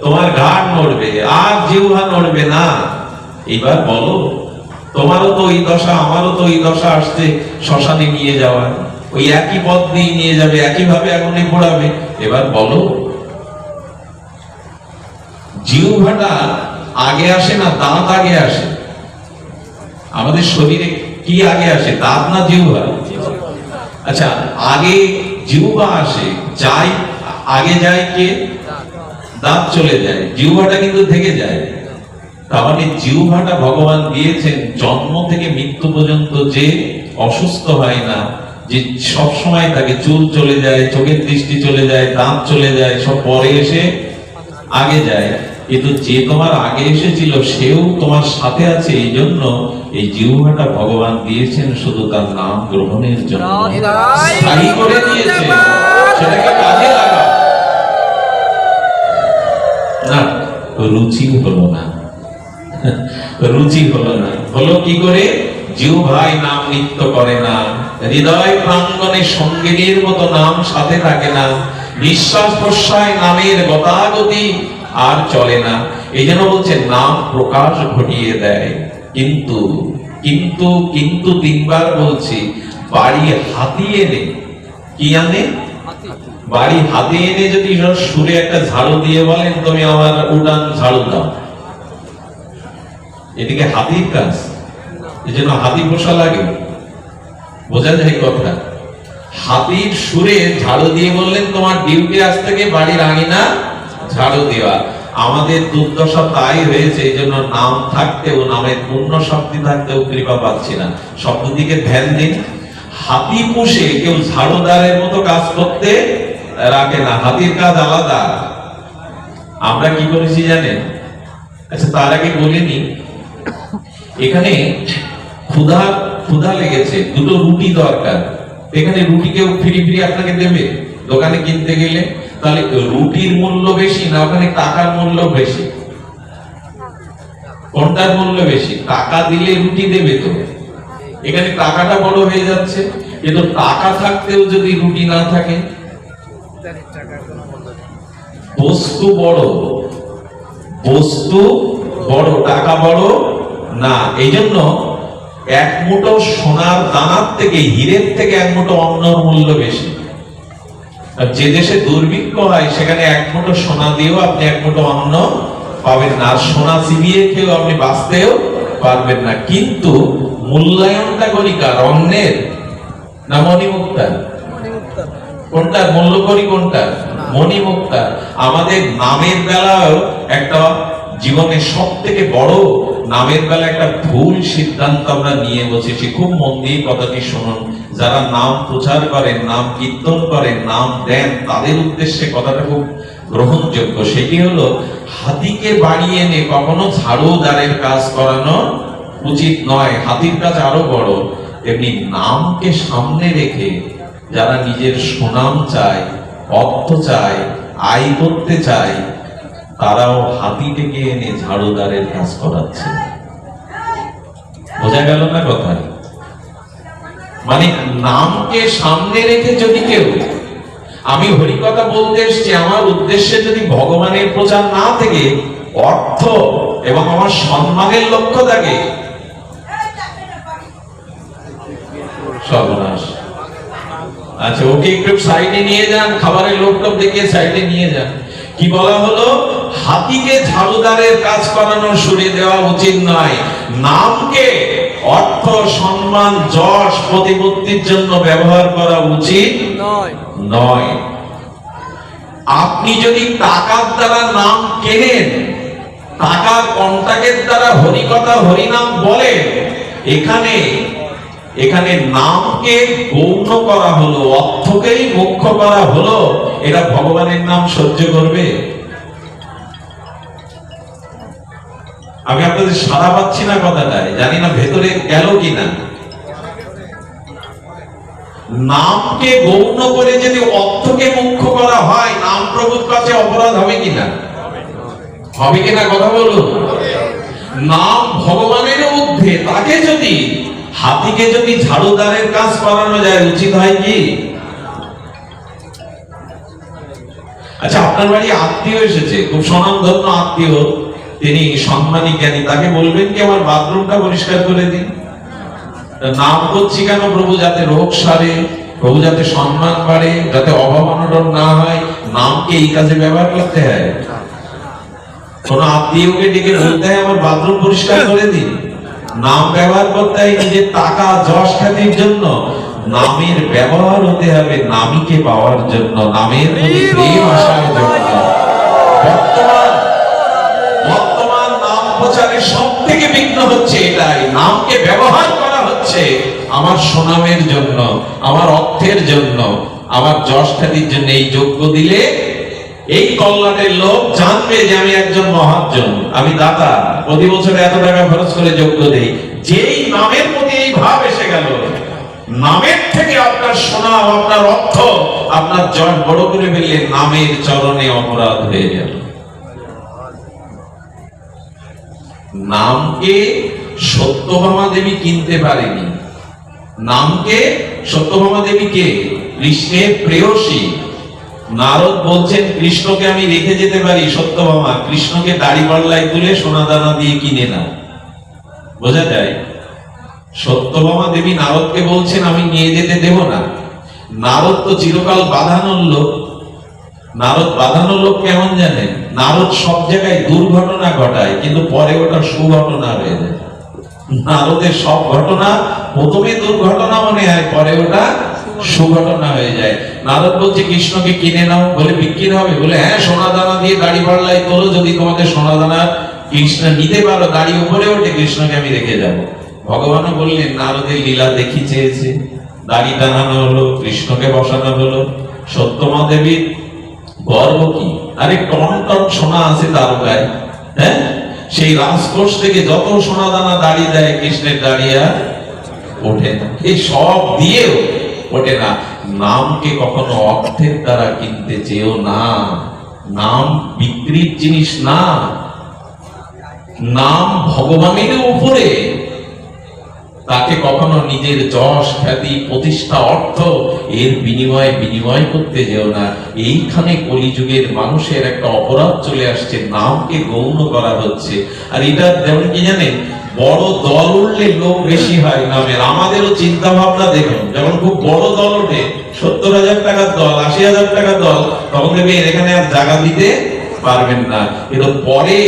A: তোমার ঘাড় নড়বে আর জিহ্বা নড়বে না। এবার বলো, তোমারও তো ওই দশা, আমারও তো ওই দশা আসছে, শ্মশানে নিয়ে যাওয়া, ওই একই পথ দিয়ে নিয়ে যাবে, একই ভাবে আগুনে পোড়াবে। এবার বলো। জিহ্বাটা আগে আসে না দাঁত আগে আসে? আমাদের শরীরে কি আগে আসে, দাঁত না জিহ্বা? আচ্ছা, আগে জিহ্বা আসে, যায় আগে যায় কে? দাঁত চলে যায়, জিহ্বাটা কিন্তু থেকে যায়। তাহলে জিহ্বাটা ভগবান দিয়েছেন জন্ম থেকে মৃত্যু পর্যন্ত, যে অসুস্থ হয় না, যে সব সময় তাকে চুল চলে যায়, চোখের দৃষ্টি চলে যায়, দাঁত চলে যায়, সব পরে এসে আগে যায়। কিন্তু যে তোমার আগে এসেছিল সেও তোমার সাথে আছে। এই জন্য এই জিহ্বাটা ভগবান দিয়েছেন শুধু তার নাম গ্রহণের জন্য, স্থায়ী করে দিয়েছে, সেটাকে কাজে লাগা। না, রুচি হলো না, রুচি হলো না। হলো কি করে? জিহ্বায় নাম নিত্য করে না, হৃদয় প্রাঙ্গণে সঙ্গিনীর মতো নাম সাথে থাকে না, নিঃশ্বাস প্রশ্বাস নামের গতাগতি আর চলে না। এই জন্য বলছে নাম প্রকাশ ঘটিয়ে দেয়। কিন্তু কিন্তু কিন্তু 3 বার বলছি, বাড়ি হাতিয়ে এনে, কি আনে? বাড়ি হাতে এনে যদি সুরে একটা ঝাড়ু দিয়ে বলেন, তুমি আমার উঠান ঝাড়ু দাও, এদিকে হাতির কাজ, এই জন্য হাতি পোষা লাগে। বোঝা যায় কথা? হাতির সুরে ঝাড়ু দিয়ে বললেন, তোমার ডিউটি আজ থেকে বাড়ির আঙিনা ঝাড়ু দেওয়া। আমাদের দুর্দশা তাই হয়েছে, এই জন্য নাম থাকতেও, নামের পূর্ণ শক্তি থাকতেও কৃপা পাচ্ছি না। শব্দ দিকে ধ্যান দিন। হাতি পুষে কেউ ঝাড়ুদারের মতো কাজ করতে রাখে না, হাতির কাজ আলাদা। আমরা কি করেছি জানেন? আচ্ছা, তার আগে বলিনি, এখানে ক্ষুধা লেগেছে, 2টো রুটি দরকার। এখানে রুটি কেউ ফ্রি ফ্রি আপনাকে দেবে দোকানে কিনতে গেলে? তাহলে রুটির মূল্য বেশি না ওখানে টাকার মূল্য বেশি? কোনটার মূল্য বেশি? টাকা দিলে রুটি দেবে তো। এখানে টাকাটা বড় হয়ে যাচ্ছে, কিন্তু টাকা থাকতেও যদি রুটি না থাকে, বস্তু বড়, বস্তু বড়, টাকা বড় না। এই জন্য 1 মুঠো সোনার দানার থেকে, হীরের থেকে 1 মুঠো অন্নর মূল্য বেশি। যে দেশে দুর্ভিক্ষ হয় সেখানে 1 মুঠো সোনা দিয়েও আপনি 1 মুঠো অন্ন পাবেন না, আর সোনা চিবিয়ে খেয়েও আপনি বাঁচতেও পারবেন না। কিন্তু মূল্যায়নটা করি কার? অন্নের না মণিমুক্তার? কোনটার মূল্য করি? কোনটা? মণিমুক্তার। আমাদের নামের বেলাও একটা জীবনের সব থেকে বড়, নামের বেলা একটা ভুল সিদ্ধান্ত আমরা নিয়ে বসেছি। খুব মন দিয়ে কথাটি শুনুন, যারা নাম প্রচার করেন, নাম কীর্তন করেন, নাম দেন, তাদের উদ্দেশ্যে কথাটা খুব গ্রহণযোগ্য। সেটি হলো, হাতিকে বাড়িয়ে এনে কখনো ঝাড়ুদারের কাজ করানো উচিত নয়। হাতির কাজ আরো বড়। এমনি নামকে সামনে রেখে যারা নিজের সুনাম চায়, অর্থ চায়, আয় করতে চায়, তারাও হাতি ডেকে এনে ঝাড়ুদারের কাজ করাচ্ছে। বোঝা গেল না কথা? মানে নামকে সামনে রেখে যদি কেউ, আমি হরিকথা বলতে এসেছি, আমার উদ্দেশ্যে যদি ভগবানের প্রচার না থেকে অর্থ এবং আমার সম্মানের লক্ষ্য থাকে, সর্বনাশ। আচ্ছা, ওকে একটু সাইডে নিয়ে যান, খাবারের লোকটা দেখে সাইডে নিয়ে যান। কি বলা হলো? হাতিকে ঝাড়ুদারের কাজ করানোর সুরে দেওয়া উচিত নয়। নামকে অর্থ, সম্মান, যশ, প্রতিপত্তির জন্য ব্যবহার করা উচিত নয়। আপনি যদি টাকার দ্বারা নাম কেনেন, টাকার কন্টাকের দ্বারা হরিকথা, হরিনাম বলেন, এখানে নামকে গৌণ করা হলো, অর্থকেই মুখ্য করা হলো, এটা ভগবানের নাম সহ্য করবে? আমি আপনাদের সাড়া পাচ্ছি না কথাটায়, জানি না ভেতরে গেল কিনা। নামকে গৌণ করে যদি অর্থকে মুখ্য করা হয়, নাম প্রভুর কাছে অপরাধ হবে কিনা? হবে কিনা কথা বলুন। নাম ভগবানের ঊর্ধ্বে, তাকে যদি, হাতিকে যদি ঝাড়ুদারের কাজ করানো যায়, উচিত হয় কি? আচ্ছা, আপনার বাড়ি আত্মীয় এসেছে, খুব স্বনামধন্য আত্মীয়, তিনি সম্মানী জ্ঞানী, তাকে বলবেন কি আমার বাথরুমটা পরিষ্কার করে দিন? নাম করছি কেন? প্রভু যাতে রোগ সারে, প্রভু যাতে সম্মান বাড়ে, যাতে অভাব অনটন না হয়, নামকে এই কাজে ব্যবহার করতে হয়। কোন আত্মীয়কে ডেকে বলতে হয় আমার বাথরুম পরিষ্কার করে দিন? নাম ব্যবহার করতে হয় নিজের টাকা, যশ, খ্যাতির জন্য? নামের ব্যবহার হতে হবে নামীকে পাওয়ার জন্য, নামের প্রতি প্রেম আসার জন্য। বর্তমান নাম প্রচারের সব থেকে বিঘ্ন হচ্ছে এটাই, নামকে ব্যবহার করা হচ্ছে আমার সুনামের জন্য, আমার অর্থের জন্য, আমার যশ খ্যাতির জন্য। এই যোগ্য দিলে এই কল্যাণের লোক জানবে যে আমি একজন মহাজন, আমি দাতা, প্রতি বছর এত টাকা খরচ করে যোগ্য দেই। যেই নামের প্রতি এই ভাব এসে গেল, নামের থেকে আপনার সুনাম, আপনার অর্থ, আপনার যশ বড় করে ফেললে নামের চরণে অপরাধ হয়ে গেল। নামকে সত্যভামা দেবী কিনতে পারেনি। নামকে সত্যভামা দেবী কে? কৃষ্ণের প্রেয়সী। নারদ বলছেন কৃষ্ণকে আমি রেখে যেতে পারি, সত্যভামা কৃষ্ণকে দাড়ি পাল্লায় তুলে সোনা দানা দিয়ে কিনে নাও। বোঝা যায়? সত্যভামা দেবী নারদকে বলছেন আমি নিয়ে যেতে দেব না। নারদ তো চিরকাল বাঁধানোর লোক। নারদ বাঁধানোর লোক কেমন জানেন? নারদ সব জায়গায় দুর্ঘটনা ঘটায়, কিন্তু পরে ওটা সুঘটনা হয়ে যায়। নারদের সব ঘটনা প্রথমে দুর্ঘটনা মনে হয়, পরে ওটা সুঘটনা হয়ে যায়। নারদ বলছে কৃষ্ণকে কিনে নাও, বলে বিক্রি হবে? বলে হ্যাঁ, সোনা দানা দিয়ে দাড়ি পাল্লায় তোলো, যদি তোমাদের সোনা দানা কৃষ্ণ নিতে পারো, দাড়ি উপরে ওঠে, কৃষ্ণকে আমি রেখে যাব। ভগবানও বললেন নারদের লীলা দেখি চেয়েছে, দাড়ি টানানো হলো, কৃষ্ণকে বসানো হলো। সত্যমা দেবীর গর্ব কি? আরে টন টন সোনা আছে তার গায়ে, হ্যাঁ, সেই রাজকোষ থেকে যত সোনা দানা দাড়ি দেয়, কৃষ্ণের দাড়ি আর ওঠে না। এই সব দিয়েও ওঠে না। নামকে কখনো অর্থের দ্বারা কিনতে চেয়েও না। নাম বিক্রির জিনিস না। নাম ভগবানের উপরে, তাকে কখনো নিজের যশ, খ্যাতি, প্রতিষ্ঠা, অর্থ এর বিনিময় করতে যেও না। এইখানে কলিযুগের মানুষের একটা অপরাধ চলে আসছে, নামকে গৌণ করা হচ্ছে। আর এটা যেমন কি জানেন, বড় দল উঠলে লোক বেশি হয় নামের। আমাদেরও চিন্তা ভাবনা দেখুন, যখন খুব বড় দল ওঠে, 70,000 টাকার দল, 80,000 টাকার দল, তখন দেখবেন এখানে আর জায়গা দিতে পারবেন না। কিন্তু পরে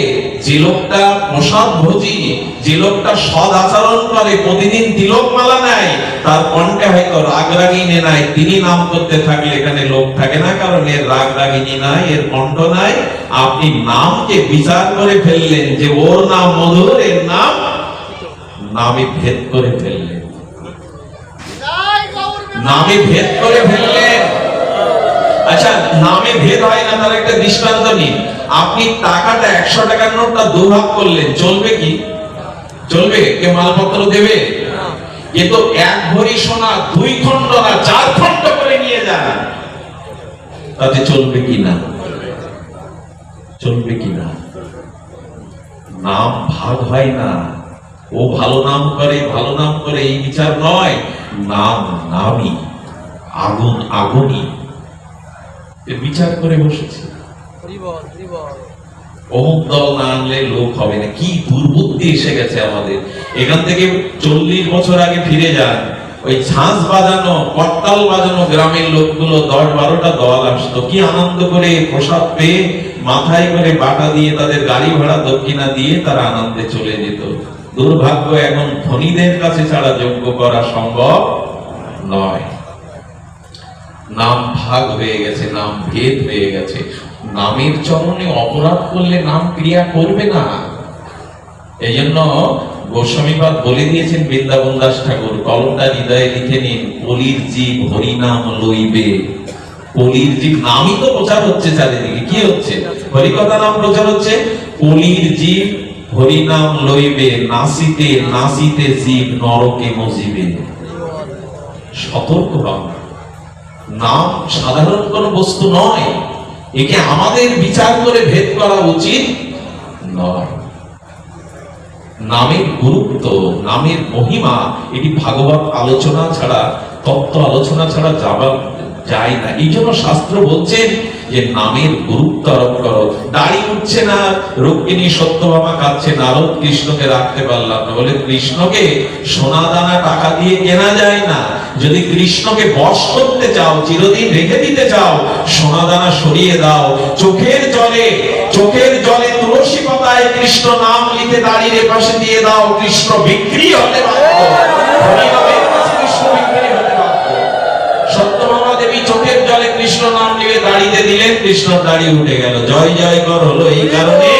A: যে লোকটা প্রসাদ ভোজি, যে লোকটা সদ আচরণ করে, প্রতিদিন তিলক মালা নেয়, তার কণ্ঠে হয়তো রাগ রাগিনী নাই, তিনি নাম করতে থাকলে এখানে লোক থাকে না, কারণ এর রাগ রাগিনী নাই, এর কণ্ঠ নাই। আপনি নামকে বিচার করে ফেললেন যে ওর নাম মধুর, এর নামে ভেদ করে ফেললেন। নামে ভেদ করে ফেললেন। আচ্ছা, নামে ভেদ হয় না তার একটা দৃষ্টান্ত নিন। আপনি টাকাটা 100 টাকার নোটটা দুভাগ করলেন, চলবে কি? চলবে? কে মালপত্র দেবে? কিন্তু 1 ভরি সোনা 2 খণ্ড না 4 খণ্ড করে নিয়ে যান, তাতে চলবে কি না? চলবে কি না? নাম ভাগ হয় না। ও ভালো নাম করে, ভালো নাম করে, এই বিচার নয়। নাম নামই, আগুন আগুনই, বিচার করে বসেছে। অমুক দল না আনলে লোক হবে না, কি দুর্বুদ্ধি এসে গেছে আমাদের। এখান থেকে 40 বছর আগে ফিরে যান, ওই ঝাঁঝ বাজানো, করতাল বাজানো গ্রামের লোকগুলো 10-12টা দল আসতো, কি আনন্দ করে প্রসাদ পেয়ে মাথায় করে বাটা দিয়ে তাদের গাড়ি ভাড়া দক্ষিণা দিয়ে তারা আনন্দে চলে যেত। দুর্ভাগ্য, এখন ধনীদের কাছে ছাড়া যোগ্য করা সম্ভব নয়। নাম ভাগ হয়ে গেছে, নাম ভেদ হয়ে গেছে। নামের চরণে অপরাধ করলে নাম ক্রিয়া করবে না। এই জন্য গোস্বামীপাদ বলে দিয়েছেন বৃন্দাবন দাস ঠাকুর, কলমটা হৃদয়ে লিখে নিন, কলির জীব হরিনাম লইবে। কলির জীব, নামই তো প্রচার হচ্ছে চারিদিকে, কি হচ্ছে? হরিকথা নাম প্রচার হচ্ছে। কলির জীব হরিনাম লইবে, নাসিতে নাসিতে জীব নরকে মজিবে। সতর্ক হন, নাম সাধারণ কোন বস্তু নয়, একে আমাদের বিচার করে ভেদ করা উচিত নয়। নামের গুরুত্ব, নামের মহিমা, এটি ভাগবত আলোচনা ছাড়া, তত্ত্ব আলোচনা ছাড়া যাওয়া যায় না। এই জন্য শাস্ত্র বলছেন যে নামের গুরুত্ব আরোপ করো। দাড়ি উঠছে না, রুক্মিণী সত্যভামা কাঁদছে, নারদ কৃষ্ণকে রাখতে পারলাম না বলে। কৃষ্ণকে সোনা দানা টাকা দিয়ে কেনা যায় না। যদি কৃষ্ণকে বশ করতে চাও, চিরদিন রেখে দিতে চাও, সোনা দানা সরিয়ে দাও। চোখের জলে তুলসী পাতায় কৃষ্ণ নাম লিখে দাড়ির পাশে দিয়ে দাও, কৃষ্ণ বিক্রি হতে বাধ্য। কৃষ্ণ বিক্রি হতে বাধ্য। সত্যভামা দেবী চোখের জলে কৃষ্ণ নাম লিখে দাড়িতে দিলেন, কৃষ্ণ দাড়ি উঠে গেল। জয় জয় কর হলো এই কারণে,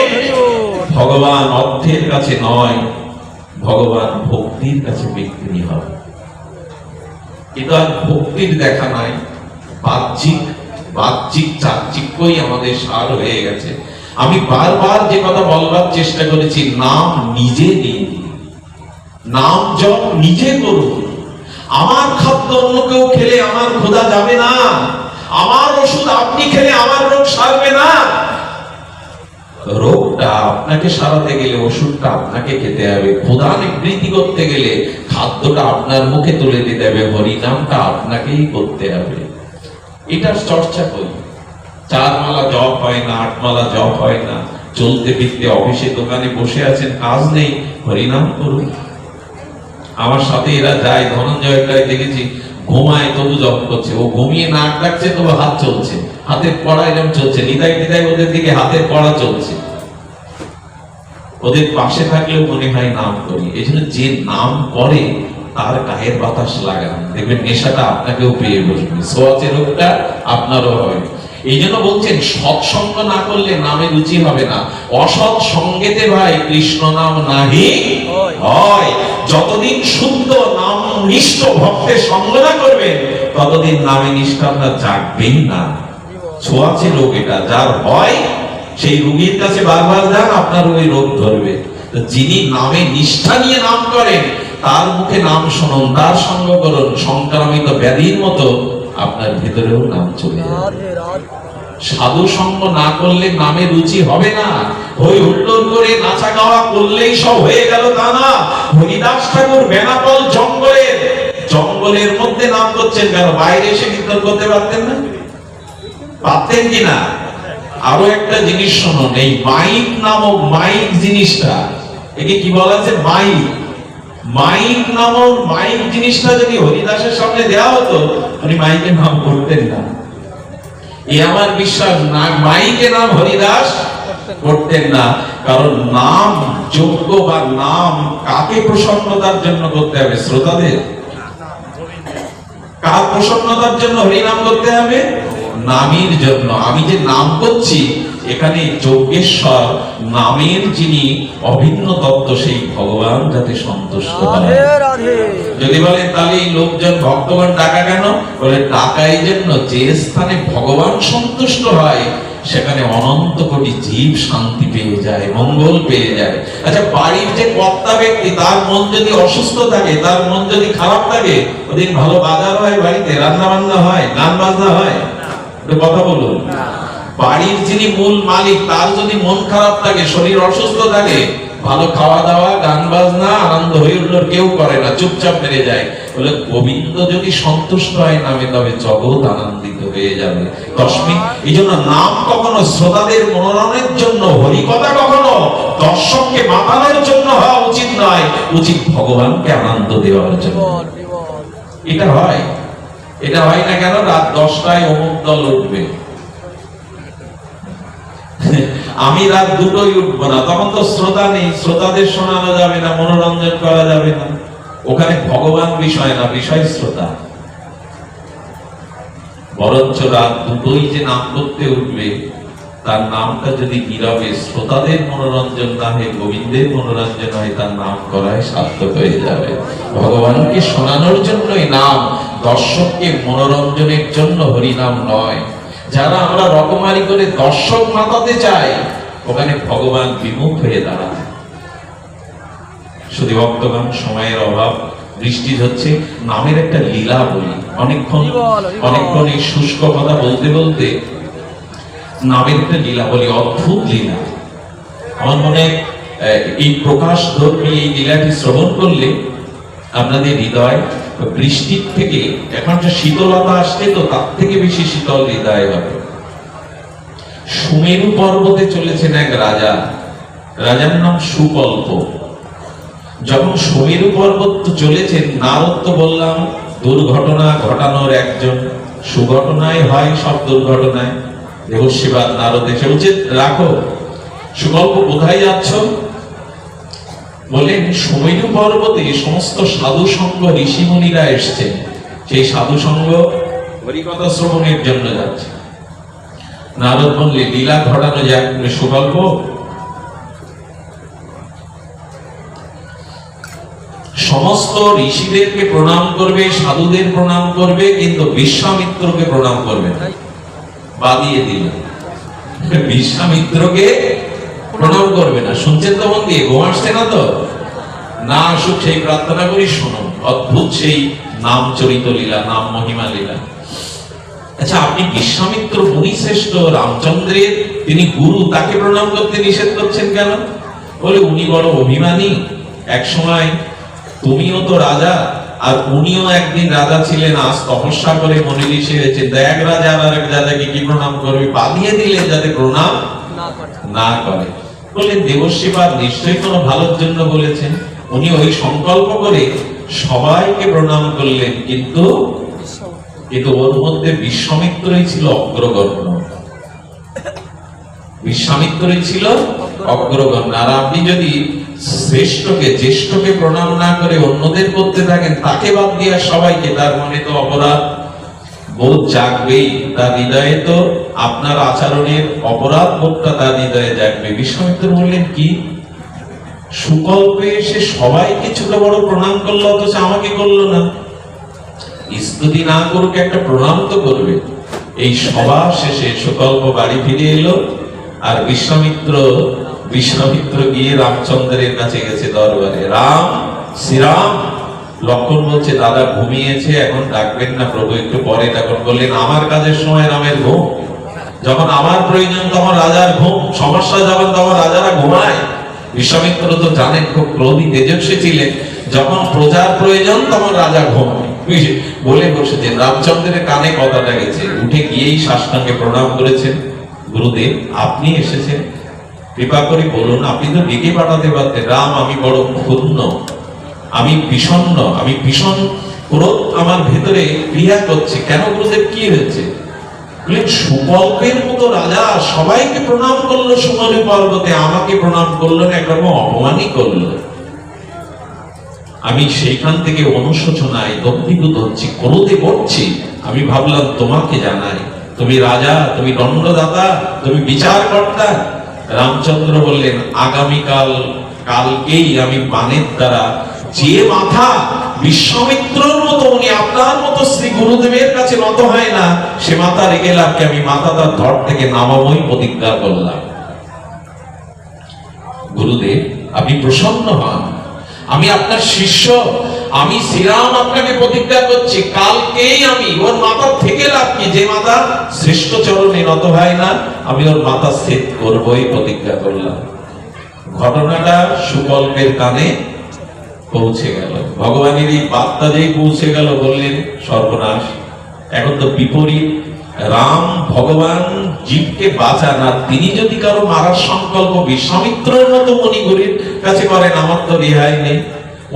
A: ভগবান অর্থের কাছে নয়, ভগবান ভক্তির কাছে বিক্রি হয়। কিন্তু আর ভক্তির দেখা নাই, বাহ্যিক চাকচিক্যই আমাদের সার হয়ে গেছে। আমি বারবার যে কথা বলবার চেষ্টা করেছি, নাম নিজে দিন, নাম জপ নিজে করুন। আমার খাদ্য অন্য কেউ খেলে আমার ক্ষুধা যাবে না, আমার ওষুধ আপনি খেলে আমার রোগ সারবে না। রোগটা আপনাকে সারাতে গেলে ওষুধটা আপনাকে খেতে হবে, ক্ষুধা নিবৃত্তি করতে গেলে খাদ্যটা আপনার মুখে তুলে দিতে হবে, হরিনামটা আপনাকেই করতে হবে। এটা চর্চা করি। 4 মালা জপ হয় না, 8 মালা জপ হয় না, চলতে ফিরতে অফিসে দোকানে বসে আছেন, কাজ নেই, হরিনাম করুন। আমার সাথে এরা যায়, ধনঞ্জয়টাই দেখেছি, ঘুমায় তবু জপ করছে। ও ঘুমিয়ে নাক ডাকছে তবু হাত চলছে, হাতের পড়া এরকম চলছে, নিদায় ওদের দিকে হাতের পড়া চলছে। ওদের পাশে থাকলেও মনে হয় নাম করি। এই জন্য যে নাম করে তার গায়ের বাতাস লাগান, দেখবেন নেশাটা আপনাকেও পেয়ে বসবে, সোয়াচে রোগটা আপনারও হবে। এই জন্য বলছেন সৎসঙ্গ না করলে নামে রুচি হবে না। অসৎ সঙ্গেতে ভাই কৃষ্ণ নাম নাহি হয়। যতদিন শুদ্ধ নাম নিষ্ঠ ভক্তের সঙ্গ না করবেন, ততদিন নামে নিষ্ঠা আপনার জাগবেই না। ছোঁয়াচে রোগ এটা, যার হয় সেই রোগীর কাছে বারবার যান, আপনার ওই রোগ ধরবে। যিনি নামে নিষ্ঠা নিয়ে নাম করেন, তার মুখে নাম শুনুন, তার সঙ্গ করুন, সংক্রামিত ব্যাধির মতো আপনার ভেতরেও নাম চলে যাবে। সাধু সঙ্গ না করলে নামে রুচি হবে না। হই হুল্লোড় করে নাচা গাওয়া করলেই সব হয়ে গেল তা না। হরিদাস ঠাকুর বেনাপোল জঙ্গলের মধ্যে নাম করছেন কেন? বাইরে এসে কীর্তন করতে পারতেন না? পারতেন কিনা? আরো একটা জিনিস শুনুন, এই মাইক নামক মাইক জিনিসটা, একে কি বলা আছে? মাইক নামক মাইক জিনিসটা যদি হরিদাসের সামনে দেওয়া হতো, উনি মাইকে নাম করতেন না। এই আমার বিশ্বাস না, মাইকে নাম হরিদাস করতেন না। কারণ নাম যোগ্য বা নাম কাকে প্রসন্নতার জন্য করতে হবে? শ্রোতাদের। কার প্রসন্নতার জন্য হরিনাম করতে হবে? নামের জন্য। আমি যে নাম করছি এখানে যজ্ঞেশ্বর নামের যিনি অভিন্ন তত্ত্ব সেই ভগবান যাতে সন্তুষ্ট হয়। যদি বলেন তাহলে এই লোকজন ভক্তগণ ডাকা কেন, বলে ডাকা এই জন্য যে স্থানে ভগবান সন্তুষ্ট হয় সেখানে অনন্ত কোটি জীব শান্তি পেয়ে যায়, মঙ্গল পেয়ে যায়। আচ্ছা, বাড়ির যে কর্তা ব্যক্তি তার মন যদি অসুস্থ থাকে, তার মন যদি খারাপ থাকে, ওদিন ভালো বাজার হয়, বাড়িতে রান্না বান্না হয়, গান বাজনা হয়? কথা বলুন। বাড়ির যিনি মূল মালিক তার যদি মন খারাপ থাকে, শরীর অসুস্থ থাকে, ভালো খাওয়া দাওয়া, গান বাজনা, আনন্দ হয়ে উঠল কেউ করে না, চুপচাপ মেরে যায়। বলে গোবিন্দ যদি সন্তুষ্ট হয় নামে, তবে জগৎ আনন্দিত হয়ে যাবে। তস্মিন, এই জন্য নাম কখনো শ্রোতাদের মনোরণের জন্য, হরিকথা কখনো দর্শককে মাতানোর জন্য হওয়া উচিত নয়, উচিত ভগবানকে আনন্দ দেওয়ার জন্য। এটা হয়, এটা হয় না কেন? রাত 10টায় অমুক দল উঠবে, আমি রাত 2টোয় উঠবো না, তখন তো শ্রোতা নেই, শ্রোতাদের শোনানো যাবে না, মনোরঞ্জন করা যাবে না। ওখানে ভগবান বিষয় না, বিষয় শ্রোতা। বরঞ্চ রাত 2টোয় যে নাম করতে উঠবে তার নামটা যদি নীরবে শ্রোতাদের মনোরঞ্জন না হয়, গোবিন্দের মনোরঞ্জন হয়, তার নাম করায় সার্থক হয়ে যাবে। ভগবানকে শোনানোর জন্যই নাম, দর্শককে মনোরঞ্জনের জন্য হরিনাম নয়। যারা আমরা রকমারি করে দর্শক মাতাতে চাই, ওখানে ভগবান বিমুখ হয়ে দাঁড়ায়। শুধু ভক্তগণ, সময়ের অভাব, বৃষ্টি হচ্ছে, নামের একটা লীলা বলি। অনেকক্ষণ এই শুষ্ক কথা বলতে বলতে নামের একটা লীলা বলি, অদ্ভুত লীলা। আমার মনে এই প্রকাশ ধর্মী এই লীলাটি শ্রবণ করলে আপনাদের হৃদয় বৃষ্টির থেকে, এখন যে শীতলতা আসছে তো তার থেকে বেশি শীতল হৃদয় হবে। সুমেরু পর্বতে চলেছেন এক রাজা, রাজার নাম সুকল্প। যখন সুমেরু পর্বত চলেছেন, নারদ তো বললাম দুর্ঘটনা ঘটানোর একজন, সুঘটনায় হয় সব দুর্ঘটনায়। দেবশিবাদ নারদ এসে উচিত রাখো, সুকল্প কোথায় যাচ্ছ? বলেন সুমেরু পর্বতে সমস্ত সাধু সঙ্গ ঋষিমুনিরা এসছেন, সেই সাধু সঙ্গ হরিকথা শ্রবণের জন্য যাচ্ছে। নারদ বললে লীলা ঘটানো যাক। সুকল্প, সমস্ত ঋষিদেরকে প্রণাম করবে, সাধুদের প্রণাম করবে, কিন্তু বিশ্বামিত্রকে প্রণাম করবে না। বাদিয়ে দিল, বিশ্বামিত্রকে প্রণাম করবে না। শুনছেন তো মন দিয়ে? ঘুম আসছে না তো? না আসুক সেই প্রার্থনা করি, শুনুন অদ্ভুত সেই নাম চরিত লীলা, নাম মহিমা লীলা। আচ্ছা, আপনি বিশ্বামিত্র মুনি শ্রেষ্ঠ রামচন্দ্রের তিনি গুরু, তাকে প্রণাম করতে নিষেধ করছেন কেন? বলে উনি বড় অভিমানী। এক সময় তুমিও তো রাজা, আর উনিও একদিন রাজা ছিলেন, আজ তপস্যা করে মনে ঋষি হয়েছে, এক রাজা আর এক রাজাকে কি প্রণাম করবে? বাঁধিয়ে দিলে যাতে প্রণাম না করে। বললেন দেবশিবাদ নিশ্চয়ই কোনো ভালোর জন্য বলেছেন। উনি ওই সংকল্প করে সবাইকে প্রণাম করলেন, কিন্তু ওর মধ্যে বিশ্বামিত্রই ছিল অগ্রগণ্য। বিশ্বামিত্রই ছিল অগ্রগণ্য। আর আপনি যদি শ্রেষ্ঠকে, জ্যেষ্ঠকে প্রণাম না করে অন্যদের করতে থাকেন, তাকে বাদ দিয়ে সবাইকে, তার মনে তো অপরাধ বোধ জাগবেই, তার হৃদয়ে তো আপনার আচরণের অপরাধ বোধটা তার হৃদয়ে জাগবে। বিশ্বামিত্র বললেন কি, সুকল্পে এসে সবাইকে ছোট বড় প্রণাম করলো, অথচ আমাকে করলো না? স্তুতি না করুক, একটা প্রণাম তো করবে। এই সভা শেষে সুকল্প বাড়ি ফিরে এলো, আর বিশ্বামিত্র গিয়ে রামচন্দ্রের কাছে গেছে দরবারে। রাম, শ্রীরাম। লক্ষণ বলছে দাদা ঘুমিয়েছে, এখন ডাকবেন না প্রভু, একটু পরে ডাকুন। বললেন আমার কাজের সময় রামের ঘুম, যখন আমার প্রয়োজন তখন রাজার ঘুম, সমস্যা যখন তখন রাজারা ঘুমায়। বিশ্বামিত্র তো জানেন খুব ক্রোধী তেজস্বী ছিলেন, যখন প্রজার প্রয়োজন তখন রাজা ঘুমায় বলে বসেছেন। রামচন্দ্রের কানে কথাটা গেছে, উঠে গিয়েই সাষ্টাঙ্গে প্রণাম করেছেন। গুরুদেব, আপনি এসেছেন, কৃপা করে বলুন। আপনি তো ডেকে পাঠাতে পারতেন। রাম, আমি বড় ক্ষুণ্ণ, আমি বিষণ্ণ, আমি ভীষণ ক্রোধ আমার ভেতরে ক্রিয়া করছে। কেন গুরুদেব, কি হয়েছে? বললেন সুকল্পের মতো রাজা সবাইকে প্রণাম করলো সুমেরু পর্বতে, আমাকে প্রণাম করলো না, একরকম অপমানই করলো। আমি সেইখান থেকে অনুশোচনায় দগ্ধীভূত হচ্ছি, ক্রোধে পড়ছি। আমি ভাবলাম তোমাকে জানাই, তুমি রাজা, তুমি দণ্ডদাতা, তুমি বিচারকর্তা। রামচন্দ্র বললেন, আগামীকাল কালকেই আমি বাণের দ্বারা যে মাথা বিশ্বামিত্রর মতো, উনি আপনার মতো শ্রী গুরুদেবের কাছে নত হয় না, সে মাথা রেখে লাভকে আমি মাথা তার ধর থেকে নামাবই প্রতিজ্ঞা করলাম। গুরুদেব, আপনি প্রসন্ন হন, আমি আপনার শিষ্য, আমি শ্রীরাম আপনাকে প্রতিজ্ঞা করছি, কালকেই আমি ওর মাথা থেকে লাভ কি, যে মাথা শ্রেষ্ঠ চরণে নত হয় না, আমি ওর মাথা ছেদ করবই প্রতিজ্ঞা করলাম। ঘটনাটা সুকল্পের কানে পৌঁছে গেল। ভগবানের এই বার্তা যেই পৌঁছে গেল, বললেন সর্বনাশ, এখন তো বিপরীত। রাম ভগবান জীবকে বাঁচান, আর তিনি যদি কারো মারার সংকল্প বিশ্বামিত্রের মতো মণিগুরির কাছে করেন, আমার তো রেহাই নেই।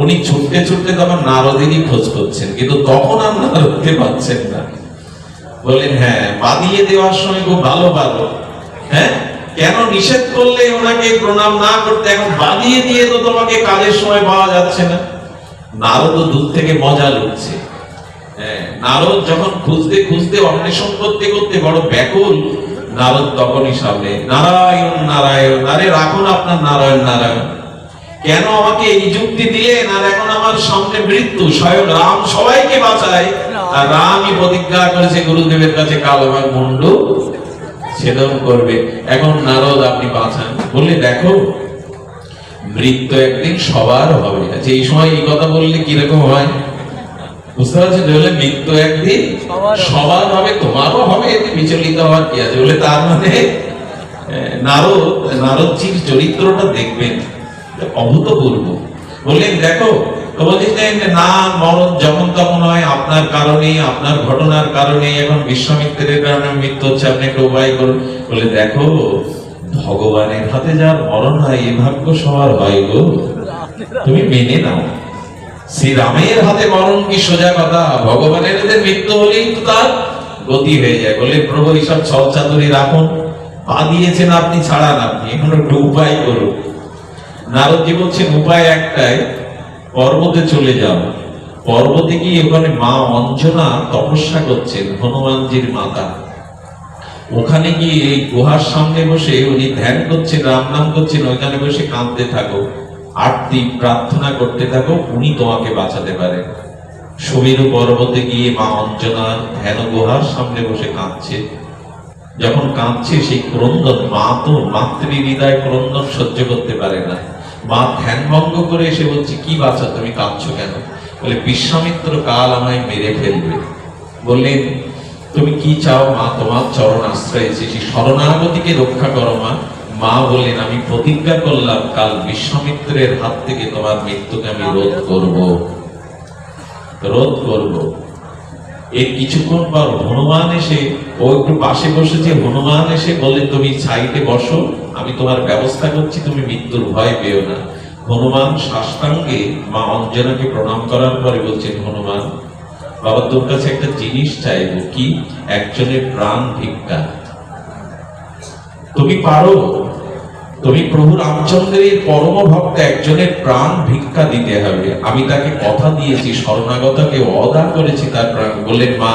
A: উনি ছুটতে ছুটতে তখন নারদেরই খোঁজ করছেন, কিন্তু তখন আর নারদকে পাচ্ছেন না। বললেন, হ্যাঁ, বাদিয়ে দেওয়ার সময় খুব ভালো ভালো, হ্যাঁ, কেন নিষেধ করলে ওনাকে প্রণাম না করতে, এখন বাদিয়ে দিয়ে তো তোমাকে কাজের সময় পাওয়া যাচ্ছে না। নারদ দূর থেকে মজা লুটছে। নারদ যখন খুঁজতে খুঁজতে অন্বেষণ করতে করতে বড় ব্যাকুল, নারদ তখনই সামনে, নারায়ণ নারায়ণ, আরে রাখুন আপনার নারায়ণ নারায়ণ, কেন আমাকে এই যুক্তি দিলেন? আর এখন আমার সামনে মৃত্যু, স্বয়ং রাম সবাইকে বাঁচায়, আর রামই প্রতিজ্ঞা করেছে গুরুদেবের কাছে কাল আমার মুন্ডু ছেদন করবে। এখন নারদ আপনি বাঁচান। বললে, দেখো, মৃত্যু একদিন সবার হবে। আচ্ছা, এই সময় এই কথা বললে কিরকম হয় বুঝতে পারছেন? বলে, মৃত্যু একদিন সবার হবে, তোমারও হবে, এতে বিচলিত হওয়ার কি আছে? বলে, তার মানে নারদজির চরিত্রটা দেখবেন, অভূতপূর্ব। বললেন, দেখো, তো বলছেন না, মরণ যখন তখন হয়, আপনার কারণে, আপনার ঘটনার কারণে, এখন বিশ্বামিত্রের কারণে মৃত্যু হচ্ছে, আপনি একটা উপায় করুন। বলে, দেখো, ভগবানের হাতে যার মরণ হয়, এ ভাগ্য সবার হয় গো, তুমি মেনে নাও। শ্রীরামের হাতে মরণ কি সোজা কথা? ভগবানের হাতে মৃত্যু হলেই তো তার গতি হয়ে যায়। বলে, প্রভু এইসব ছলচাতুরি রাখুন, পা দিয়েছেন আপনি, ছাড়ান আপনি, এখন একটু উপায় করুন। নারদজি বলছেন, উপায় একটাই, পর্বতে চলে যাও। পর্বতে গিয়ে ওখানে মা অঞ্জনা তপস্যা করছেন, হনুমানজির মাতা। ওখানে গিয়ে এই গুহার সামনে বসে উনি ধ্যান করছেন, রাম নাম করছেন, ওইখানে বসে কাঁদতে থাকো, আরতি প্রার্থনা করতে থাকো, উনি তোমাকে বাঁচাতে পারেন। সুমেরু পর্বতে গিয়ে মা অঞ্জনা ধ্যান গুহার সামনে বসে কাঁদছে। যখন কাঁদছে, সেই ক্রন্দন, মা তো মাতৃ হৃদয় ক্রন্দন সহ্য করতে পারে না। মা ধ্যান ভঙ্গ করে এসে বলছে, কি বাচ্চা, তুমি কাঁদছো কেন? বলে, বিশ্বামিত্র কাল আমায় মেরে ফেলবে। বললেন, তুমি কি চাও মা? তোমার চরণ আশ্রয় এসেছি, শরণাগতিকে রক্ষা করো মা। মা বললেন, আমি প্রতিজ্ঞা করলাম, কাল বিশ্বামিত্রের হাত থেকে তোমার মৃত্যুকে আমি রোধ করব, রোধ করব। এর কিছুক্ষণ পর হনুমান এসে, ও একটু পাশে বসেছে, হনুমান এসে বললেন, তুমি সাইডে বসো, আমি তোমার ব্যবস্থা করছি, তুমি মৃত্যুর ভয় পেও না। হনুমান সাষ্টাঙ্গে মা অঞ্জনাকে প্রণাম করার পরে বলছেন, হনুমান বাবা, তোর কাছে একটা জিনিস চাইবো। কি? একজনের প্রাণ ভিক্ষা। তুমি পারো, তুমি প্রভু রামচন্দ্রের পরম ভক্ত, একজনের প্রাণ ভিক্ষা দিতে হবে। আমি তাকে কথা দিয়েছি, শরণাগতকে অদা করেছি তার প্রাণ। বললেন, মা,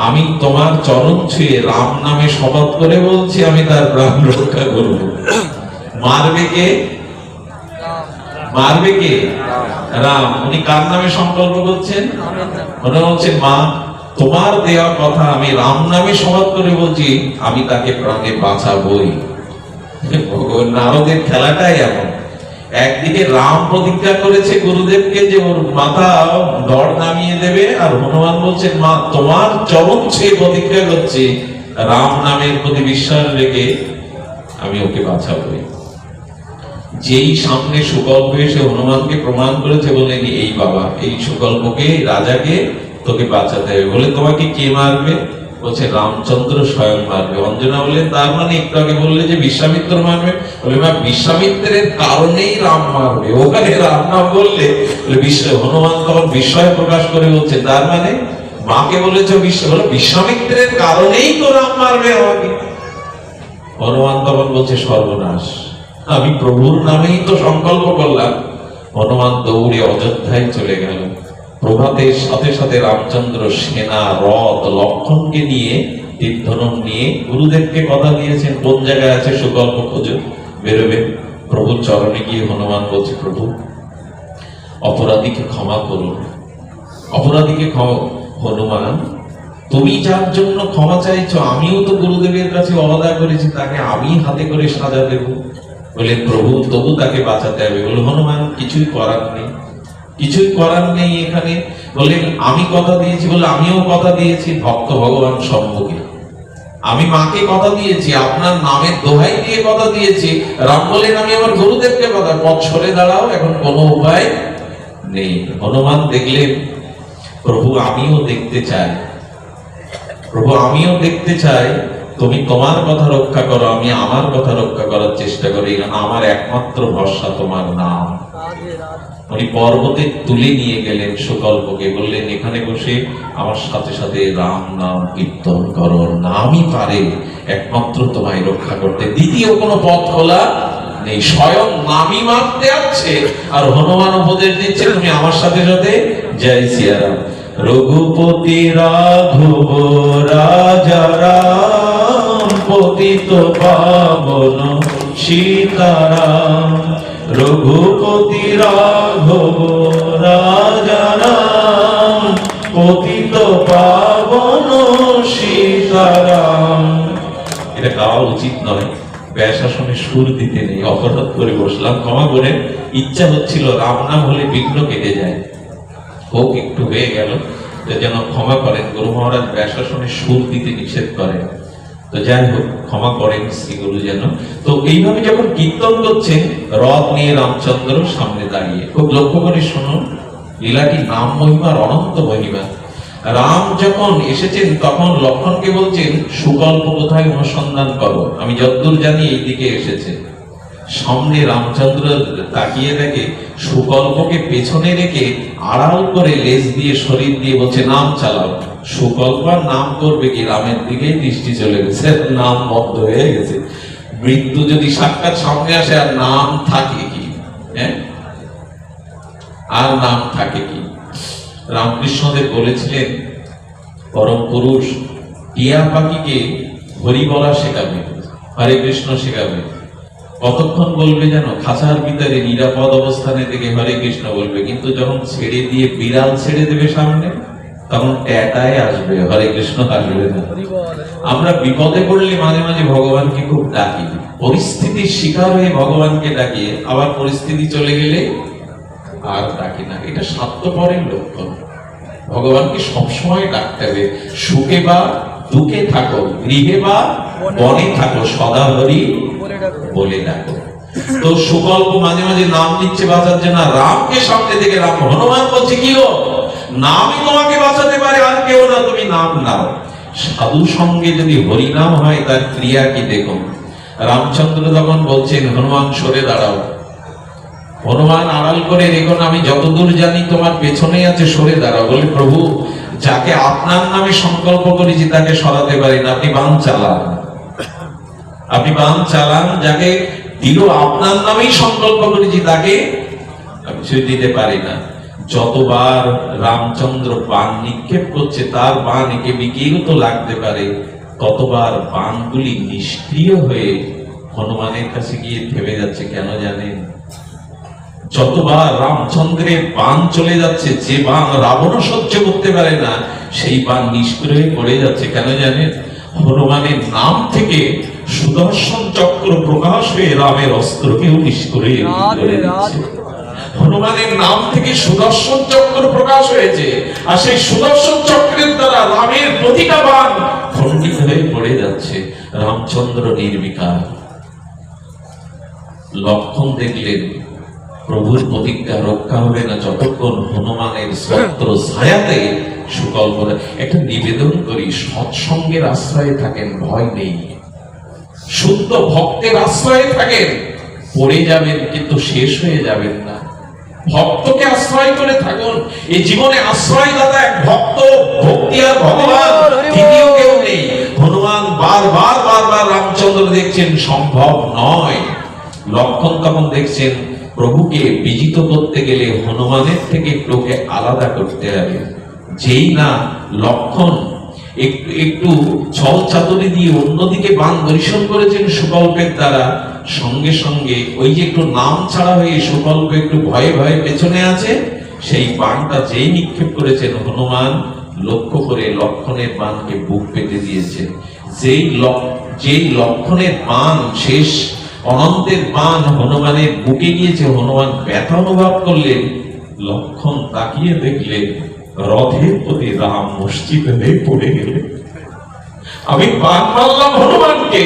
A: আমি তোমার চরণ ছুঁয়ে রাম নামে শপথ করে বলছি, আমি তার প্রাণ রক্ষা করব। মারবে কে? মারবে কে? রাম। উনি কার নামে সংকল্প করছেন? মনে হচ্ছে, মা, তোমার দেওয়া কথা আমি রাম নামে শপথ করে বলছি, আমি তাকে প্রাণে বাঁচাবই। নারদের খেলাটাই এমন। একদিকে রাম প্রতিজ্ঞা করেছে গুরুদেবকে যে ওর মাথা দড় নামিয়ে দেবে, আর হনুমান বলছেন, মা, তোমার চরণ ছুঁয়ে প্রতিজ্ঞা করছি, রাম নামের প্রতি বিশ্বাস রেখে আমি ওকে বাঁচাবই। যেই সামনে সুকল্প এসে হনুমানকে প্রমাণ করেছে, বলেন, এই বাবা, এই সুকল্পকে, রাজাকে তোকে বাঁচাতে হবে। বলে, তোমাকে কে মারবে? বলছে, রামচন্দ্র স্বয়ং মারবে। অঞ্জনা বললেন, তার মানে একটু আগে বললে যে বিশ্বামিত্র মারবে। বলে, মা, বিশ্বামিত্রের কারণেই রাম মারবে। ওখানে রাম নাম বললে হনুমান তখন বিস্ময় প্রকাশ করে বলছে, তার মানে মাকে বলেছ বিশ্বামিত্রের কারণেই তো রাম মারবে আমাকে। হনুমান তখন বলছে, সর্বনাশ, আমি প্রভুর নামেই তো সংকল্প করলাম। হনুমান দৌড়ে অযোধ্যায় চলে গেল। প্রভাতের সাথে সাথে রামচন্দ্র সেনা, রথ, লক্ষণকে নিয়ে তীর-ধনুক নিয়ে গুরুদেবকে কথা দিয়েছেন কোন জায়গায় আছে সুকল্প খোঁজো, বেরোবে। প্রভুর চরণে গিয়ে হনুমান বলছে, প্রভু অপরাধীকে ক্ষমা করুন, অপরাধীকে ক্ষমা। হনুমান, তুমি যার জন্য ক্ষমা চাইছো, আমিও তো গুরুদেবের কাছে অবদা করেছি, তাকে আমি হাতে করে সাজা দেব। বলে প্রভু তবু তাকে বাঁচাতে হবে। বলে হনুমান কিছুই করার নেই, কিছুই করার নেই এখানে। বললেন আমি কথা দিয়েছি, বলে আমিও কথা দিয়েছি ভক্ত ভগবান সম্মুখে, আমি মাকে কথা দিয়েছি, আপনার নামের দোহাই দিয়ে কথা দিয়েছি। রাম বলেন আমি আমার গুরুদেবকে কথা, পথ সরে দাঁড়াও, এখন কোনো উপায় নেই। হনুমান দেখলেন প্রভু আমিও দেখতে চাই, প্রভু আমিও দেখতে চাই, তুমি তোমার কথা রক্ষা করো, আমি আমার কথা রক্ষা করার চেষ্টা করি, কারণ আমার একমাত্র ভরসা তোমার নাম। উনি পর্বতে তুলে নিয়ে গেলেন সুকল্পকে, বললেন এখানে বসে আমার সাথে সাথে রাম নাম কীর্তন করো, নামই পারে একমাত্র তোমায় রক্ষা করতে, দ্বিতীয় কোনো পথ খোলা নেই। স্বয়ং নামই মারতে আসছে আর হনুমান উপদেশ দিচ্ছে তুমি আমার সাথে সাথে জয় সিয়ারাম। রঘুপতি রাঘব রাজা রাম, পতিত পাবন সীতারাম। রঘুপতি রাঘব রাজা রাম, পতিত পাবন সীতারাম। এটা গাওয়া উচিত নয়, ব্যাসাসনে সুর দিতে নেই, অপরাধ করে বসলাম, ক্ষমা করে। ইচ্ছা হচ্ছিল রাম নাম হলে বিঘ্ন কেটে যায়, হোক একটু হয়ে গেল, যেন ক্ষমা করেন। গুরু মহারাজ ব্যাসাসনে সুর দিতে নিষেধ করেন, তো যাই হোক ক্ষমা করেন শ্রীগুরু যেন। তো এইভাবে যখন কীর্তন করছেন, রথ নিয়ে রামচন্দ্র সামনে দাঁড়িয়ে, খুব লক্ষ্য করে শুনুন লীলাটি নাম মহিমার অনন্ত মহিমা। রাম যখন এসেছেন তখন লক্ষ্মণকে বলছেন সুকল্প কোথায় অনুসন্ধান করো, আমি যতদূর জানি এইদিকে এসেছে। সামনে রামচন্দ্র তাকিয়ে দেখে সুকল্পকে পেছনে রেখে আড়াল করে লেজ দিয়ে শরীর দিয়ে বলছে নাম চালাও। সুকল্পার নাম করবে কি, রামের দিকেই দৃষ্টি চলে গেছে, নাম বন্ধ হয়ে গেছে। মৃত্যু যদি সাক্ষাৎ সামনে আসে আর নাম থাকে কি, হ্যাঁ আর নাম থাকে কি? রামকৃষ্ণদেব বলেছিলেন পরম পুরুষ টিয়া পাখিকে হরি বলা শেখাবে, হরে কৃষ্ণ শেখাবে। কতক্ষণ বলবে যেন, খাঁচার ভিতরে নিরাপদ অবস্থানে থেকে হরে কৃষ্ণ বলবে, কিন্তু যখন ছেড়ে দিয়ে বিড়াল ছেড়ে দেবে সামনে, তখন ট্যাটায় আসবে, হরে কৃষ্ণ আসবে না। আমরা বিপদে পড়লে মাঝে মাঝে ভগবানকে খুব ডাকি, পরিস্থিতির শিকার হয়ে ভগবানকে ডাকি, আবার পরিস্থিতি চলে গেলে আর ডাকি না। এটা স্বার্থপরের লক্ষণ। ভগবানকে সবসময় ডাকতে হবে, সুখে বা দুঃখে থাকো, গৃহে বা বনে থাকো, সদা হরি বলে ডাকো। তো সুকল্প মাঝে মাঝে নাম দিচ্ছে বাঁচার জন্য, রামকে সামনে থেকে রাম হনুমান বলছে কি গো, নামই তোমাকে বাঁচাতে পারে, আর কেউ না, তুমি নাম নাও। সাধু সঙ্গে যদি হরি নাম হয় তার ক্রিয়া কি দেখুন। রামচন্দ্র তখন বলছেন হনুমান সরে দাঁড়াও। হনুমান আড়াল করে দেখুন, আমি যতদূর জানি তোমার পেছনে আছে, সরে দাঁড়াও। বলে প্রভু যাকে আপনার নামে সংকল্প করেছি তাকে সরাতে পারি না, আপনি বাণ চালান, আপনি বাণ চালান। যাকে দিল আপনার নামেই সংকল্প করেছি তাকে কিছু দিতে পারি না। যতবার রামচন্দ্র বাণ নিক্ষেপ করছে, তার বাণ একে বিকেও তো লাগতে পারে, ততবার বাণগুলি নিষ্ক্রিয় হয়ে হনুমানের কাছে গিয়ে থেমে যাচ্ছে। কেন জানেন? যতবার রামচন্দ্রের বাণ চলে যাচ্ছে, যে বাণ রাবণ সহ্য করতে পারে না, সেই বাণ নিষ্ক্রিয় হয়ে পড়ে যাচ্ছে। কেন জানেন? হনুমানের নাম থেকে সুদর্শন চক্র প্রকাশ হয়ে রামের অস্ত্রকেও নিষ্ক্রিয় করে দিচ্ছে। হনুমানের নাম থেকে সুদর্শন চক্র প্রকাশ হয়েছে, আর সেই সুদর্শন চক্রের দ্বারা রামের প্রতিটা বাণ খণ্ডিত হয়ে পড়ে যাচ্ছে। রামচন্দ্র নির্বিকার। লক্ষণ দেখলেন প্রভুর প্রতিজ্ঞা রক্ষা হবে না যতক্ষণ হনুমানের ছত্র ছায়াতে সুকল্প। একটা নিবেদন করি, সৎসঙ্গের আশ্রয়ে থাকেন, ভয় নেই। শুদ্ধ ভক্তের আশ্রয়ে থাকেন, পড়ে যাবেন কিন্তু শেষ হয়ে যাবেন না। ভক্তকে আশ্রয় করে থাকুন। এই জীবনে আশ্রয়দাতা এক ভক্ত, ভক্তি আর ভগবান, দ্বিতীয় কেউ নেই। হনুমান বারবার বারবার রামচন্দ্র দেখছেন, সম্ভব নয়। লক্ষণ তখন দেখছেন প্রভুকে বিজিত করতে গেলে হনুমানের থেকে লোকে আলাদা করতে হবে। যেই না লক্ষণ একটু একটু ছল চাতুরি দিয়ে অন্যদিকে বাণ বর্ষণ করেছেন সুকল্পের দ্বারা। সঙ্গে সঙ্গে ওই যে একটু নাম ছাড়া হয়ে সুকল্প একটু ভয়ে ভয়ে পেছনে আছে, সেই বাণটা যেই নিক্ষেপ করেছেন হনুমান লক্ষ্য করে লক্ষণের বাণকে বুক পেতে দিয়েছে। যেই লক্ষণের বাণ শেষ অনন্তের বাণ হনুমানের বুকে গিয়েছে, হনুমান ব্যথা অনুভব করলেন। লক্ষণ তাকিয়ে দেখলেন রথের প্রতি রাম মসজিদে হয়ে পড়ে গেলেন। আমি বাণ মারলাম হনুমানকে,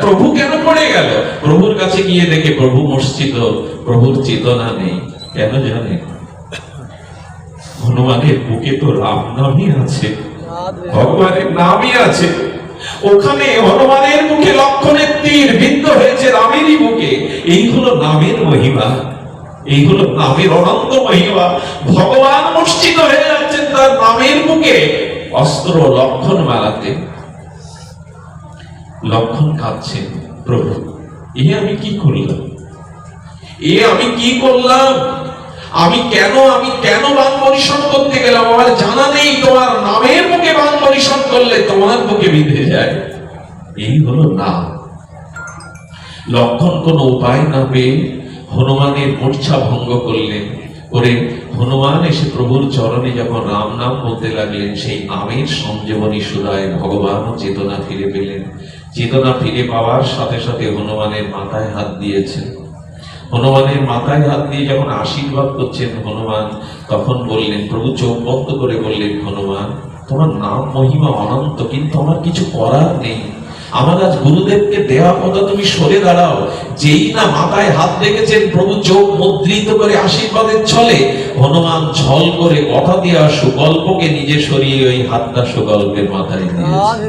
A: প্রভু কেন পড়ে গেল? প্রভুর কাছে গিয়ে দেখে প্রভু মসজিদ, প্রভুর চেতনা নেই। কেন জানে? হনুমানের বুকে তো রাম নামই আছে, ভগবানের নামই আছে। ওখানে হনুমানের মুখে লক্ষণের তীর বিদ্ধ হয়েছে রামেরই বুকে। এই হলো নামের মহিমা, এই হলো নামের অনন্ত মহিমা। ভগবান মসজিদ হয়ে যাচ্ছেন তার নামের বুকে অস্ত্র লক্ষণ মারাতে। লক্ষণ কাঁদছেন, প্রভু আমি কি করলাম, আমি কি করলাম, আমি কেন বাণ বর্ষণ করতে গেলাম? আমার জানা নেই তোমার নামের বুকে বাণ বর্ষণ করলে তোমার বুকে বিঁধে যায়। এই হলো নাম। লক্ষণ কোন উপায় না পেয়ে হনুমানের মূর্ছা ভঙ্গ করলেন। করে হনুমান এসে প্রভুর চরণে যখন রাম নাম বলতে লাগলেন, সেই নামের সংজীবনী সুধায় ভগবানও চেতনা ফিরে পেলেন। চেতনা ফিরে পাওয়ার সাথে সাথে হনুমানের মাথায় হাত দিয়েছেন। হনুমানের মাথায় হাত দিয়ে যখন আশীর্বাদ করছেন হনুমান, তখন বললেন, প্রভু চোখ বন্ধ করে বললেন, হনুমান তোমার নাম মহিমা অনন্ত, কিন্তু আমার কিছু করার নেই। আমার আজ গুরুদেবকে দেওয়া কথা তুমি সরে দাঁড়াও। যেই না মাথায় হাত রেখেছেন, প্রভু চোখ মুদ্রিত করে আশীর্বাদের ছলে হনুমান ছল করে কথা দিয়ে সুকল্পকে নিজে সরিয়ে ওই হাতটা সুকল্পের মাথায় দিয়েছে।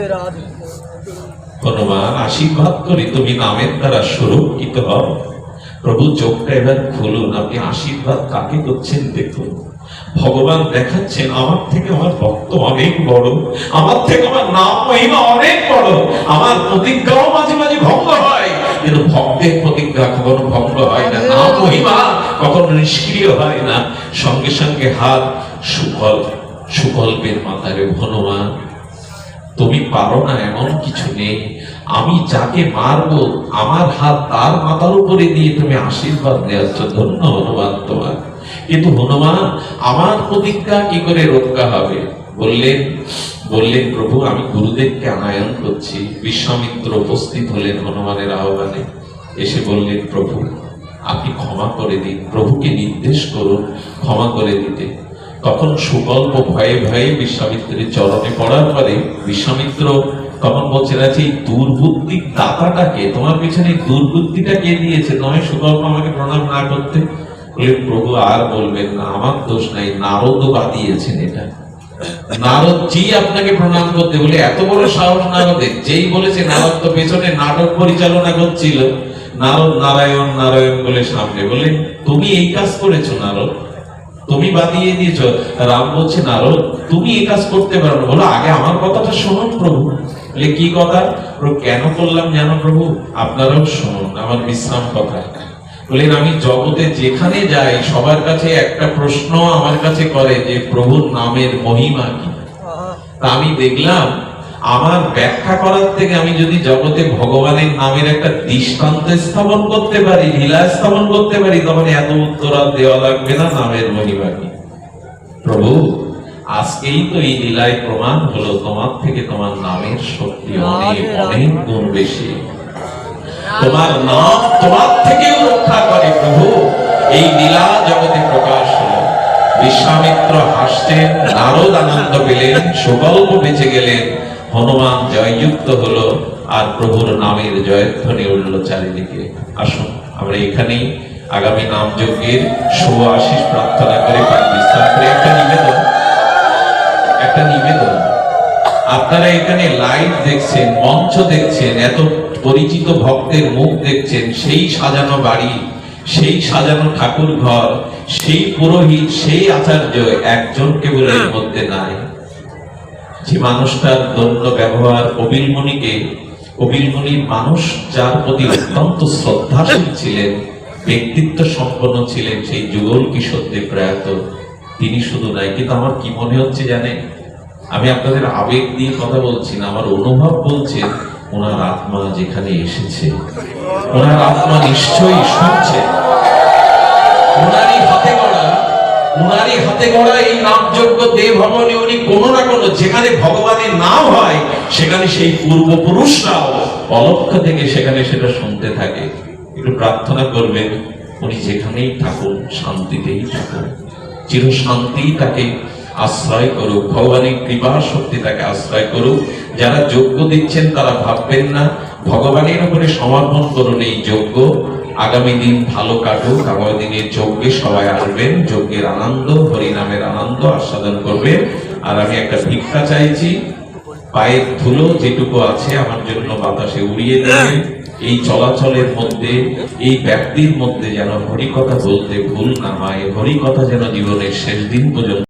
A: হনুমান আশীর্বাদ করি তুমি নামের দ্বারা সুরক্ষিত হও। প্রভু চোখটা এবার খুলুন, আপনি আশীর্বাদ কাকে করছেন দেখুন। ভগবান দেখাচ্ছেন আমার থেকে আমার ভক্ত অনেক বড়, আমার থেকে আমার নাম মহিমা অনেক বড়। আমার প্রতিজ্ঞাও মাঝে মাঝে ভঙ্গ হয়, কিন্তু ভক্তের প্রতিজ্ঞা কখনো ভঙ্গ হয় না, নাম মহিমা কখনো নিষ্ক্রিয় হয় না। সঙ্গে সঙ্গে হাত সুকল্পের মাথায়। হনুমান তুমি পারো না এমন কিছু নেই, আমি যাকে মারবো আমার হাত তার মাথার উপরে দিয়ে তুমি আশীর্বাদ দেওয়াচ্ছ, ধন্য হনুমান তোমার। কিন্তু হনুমান আমার প্রতিজ্ঞা কি করে রক্ষা হবে? বললেন প্রভু আমি গুরুদেবকে আনায়ন করছি। বিশ্বামিত্র উপস্থিত হলেন হনুমানের আহ্বানে। এসে বললেন, প্রভু আপনি ক্ষমা করে দিন, প্রভুকে নির্দেশ করুন ক্ষমা করে দিতে। তখন সুকল্প ভয়ে ভয়ে বিশ্বামিত্রের চরণে পড়ার পরে বিশ্বামিত্র তখন বলছেন, আছে এই দুর্বুদ্ধি দাতাটাকে, তোমার পিছনে দুর্বুদ্ধিটা কে দিয়েছে? নয় সুকল্প আমাকে প্রণাম না করতে। বলে, প্রভু আর বলবেন না, আমার দোষ নাই, নারদ বাদিয়েছেন এটা। নারদ জি আপনাকে প্রণাম করতে বলে, এত বড় সাহস নারদের। যেই বলেছে, নারদ তো পেছনে নাটক পরিচালনা করছিল। নারদ নারায়ণ নারায়ণ বলে সামনে বলে, তুমি এই কাজ করেছো নারদ, তুমি বাদিয়ে দিয়েছ। রাম বলছে, নারদ তুমি এই কাজ করতে পারো না। বলো আগে আমার কথাটা শুনুন প্রভু। বলে কি কথা? কেন করলাম জানো প্রভু? আপনারাও শুনুন আমার বিশ্রাম কথা। বলেন, আমি জগতে যেখানে যাই সবার কাছে একটা প্রশ্ন আমার কাছে করে যে প্রভুর নামের মহিমা কি। তা আমি দেখলাম আমার ব্যাখ্যা করার থেকে আমি যদি জগতে ভগবানের নামের একটা দৃষ্টান্ত স্থাপন করতে পারি, লীলা স্থাপন করতে পারি, তখন এত উত্তর আর দেওয়া লাগবে না নামের মহিমা কি। প্রভু আজকেই তো এই লীলায় প্রমাণ হলো তোমার থেকে তোমার নামের শক্তি অনেক অনেক গুণ বেশি। তোমার নাম তোমার থেকেও রক্ষা করে প্রভু। এই লীলা জগতে প্রকাশ হলো। বিশ্বামিত্র হাসতেন, নারদ আনন্দ পেলেন, সুকল্প বেঁচে গেলেন, হনুমান জয়যুক্ত হলো, আর প্রভুর নামের জয়ধ্বনি উঠল চারিদিকে। আসুন আমরা এখানেই আগামী নাম যজ্ঞের শুভ আশীষ প্রার্থনা করে বিশ্রাম করে একটা নিবেদন। আপনারা এখানে লাইভ দেখছেন, মঞ্চ দেখছেন, এত পরিচিত ভক্তের মুখ দেখছেন, সেই সাজানো বাড়ি, সেই সাজানো ঠাকুর ঘর, সেই পুরোহিত, সেই আচার্য একজন কেবল এর মধ্যে নাই। যে মানুষটার দণ্ড ব্যবহার কপিলমুনির মানুষ যার প্রতি অত্যন্ত শ্রদ্ধাশীল ছিলেন, ব্যক্তিত্ব সম্পন্ন ছিলেন, সেই যুগল কিশোর দেব প্রয়াত, তিনি শুধু নাই। কিন্তু আমার কি মনে হচ্ছে জানেন, আমি আপনাদের আবেগ দিয়ে কথা বলছি না, আমার অনুভব বলছে ওনার আত্মা যেখানে এসেছে, ওনার আত্মা নিশ্চয়ই শুনছে। উনারই হাতে গড়া এই নামযোগ্য দেব ভবনে উনি কোনো না কোনো, যেখানে ভগবানের নাম হয় সেখানে সেই পূর্বপুরুষরাও অলক্ষ থেকে সেখানে সেটা শুনতে থাকে। একটু প্রার্থনা করবেন উনি যেখানেই থাকুন শান্তিতেই থাকুন, চির শান্তি তাকে আশ্রয় করুক, ভগবানের কৃপা শক্তি তাকে আশ্রয় করুক। যারা যজ্ঞ দিচ্ছেন তারা ভাববেন না, ভগবানের উপরে সমর্পণ করুন এই যজ্ঞ। আগামী দিন ভালো কাটুক, আগামী দিনের যজ্ঞে সবাই আসবেন, যজ্ঞের আনন্দ, হরিনামের আনন্দ আস্বাদন করবেন। আর আমি একটা ভিক্ষা চাইছি, পায়ের ধুলো যেটুকু আছে আমার জন্য বাতাসে উড়িয়ে দেবেন। এই চলাচলের মধ্যে, এই ব্যক্তির মধ্যে যেন হরি কথা বলতে ভুল না হয়, হরি কথা যেন জীবনের শেষ দিন পর্যন্ত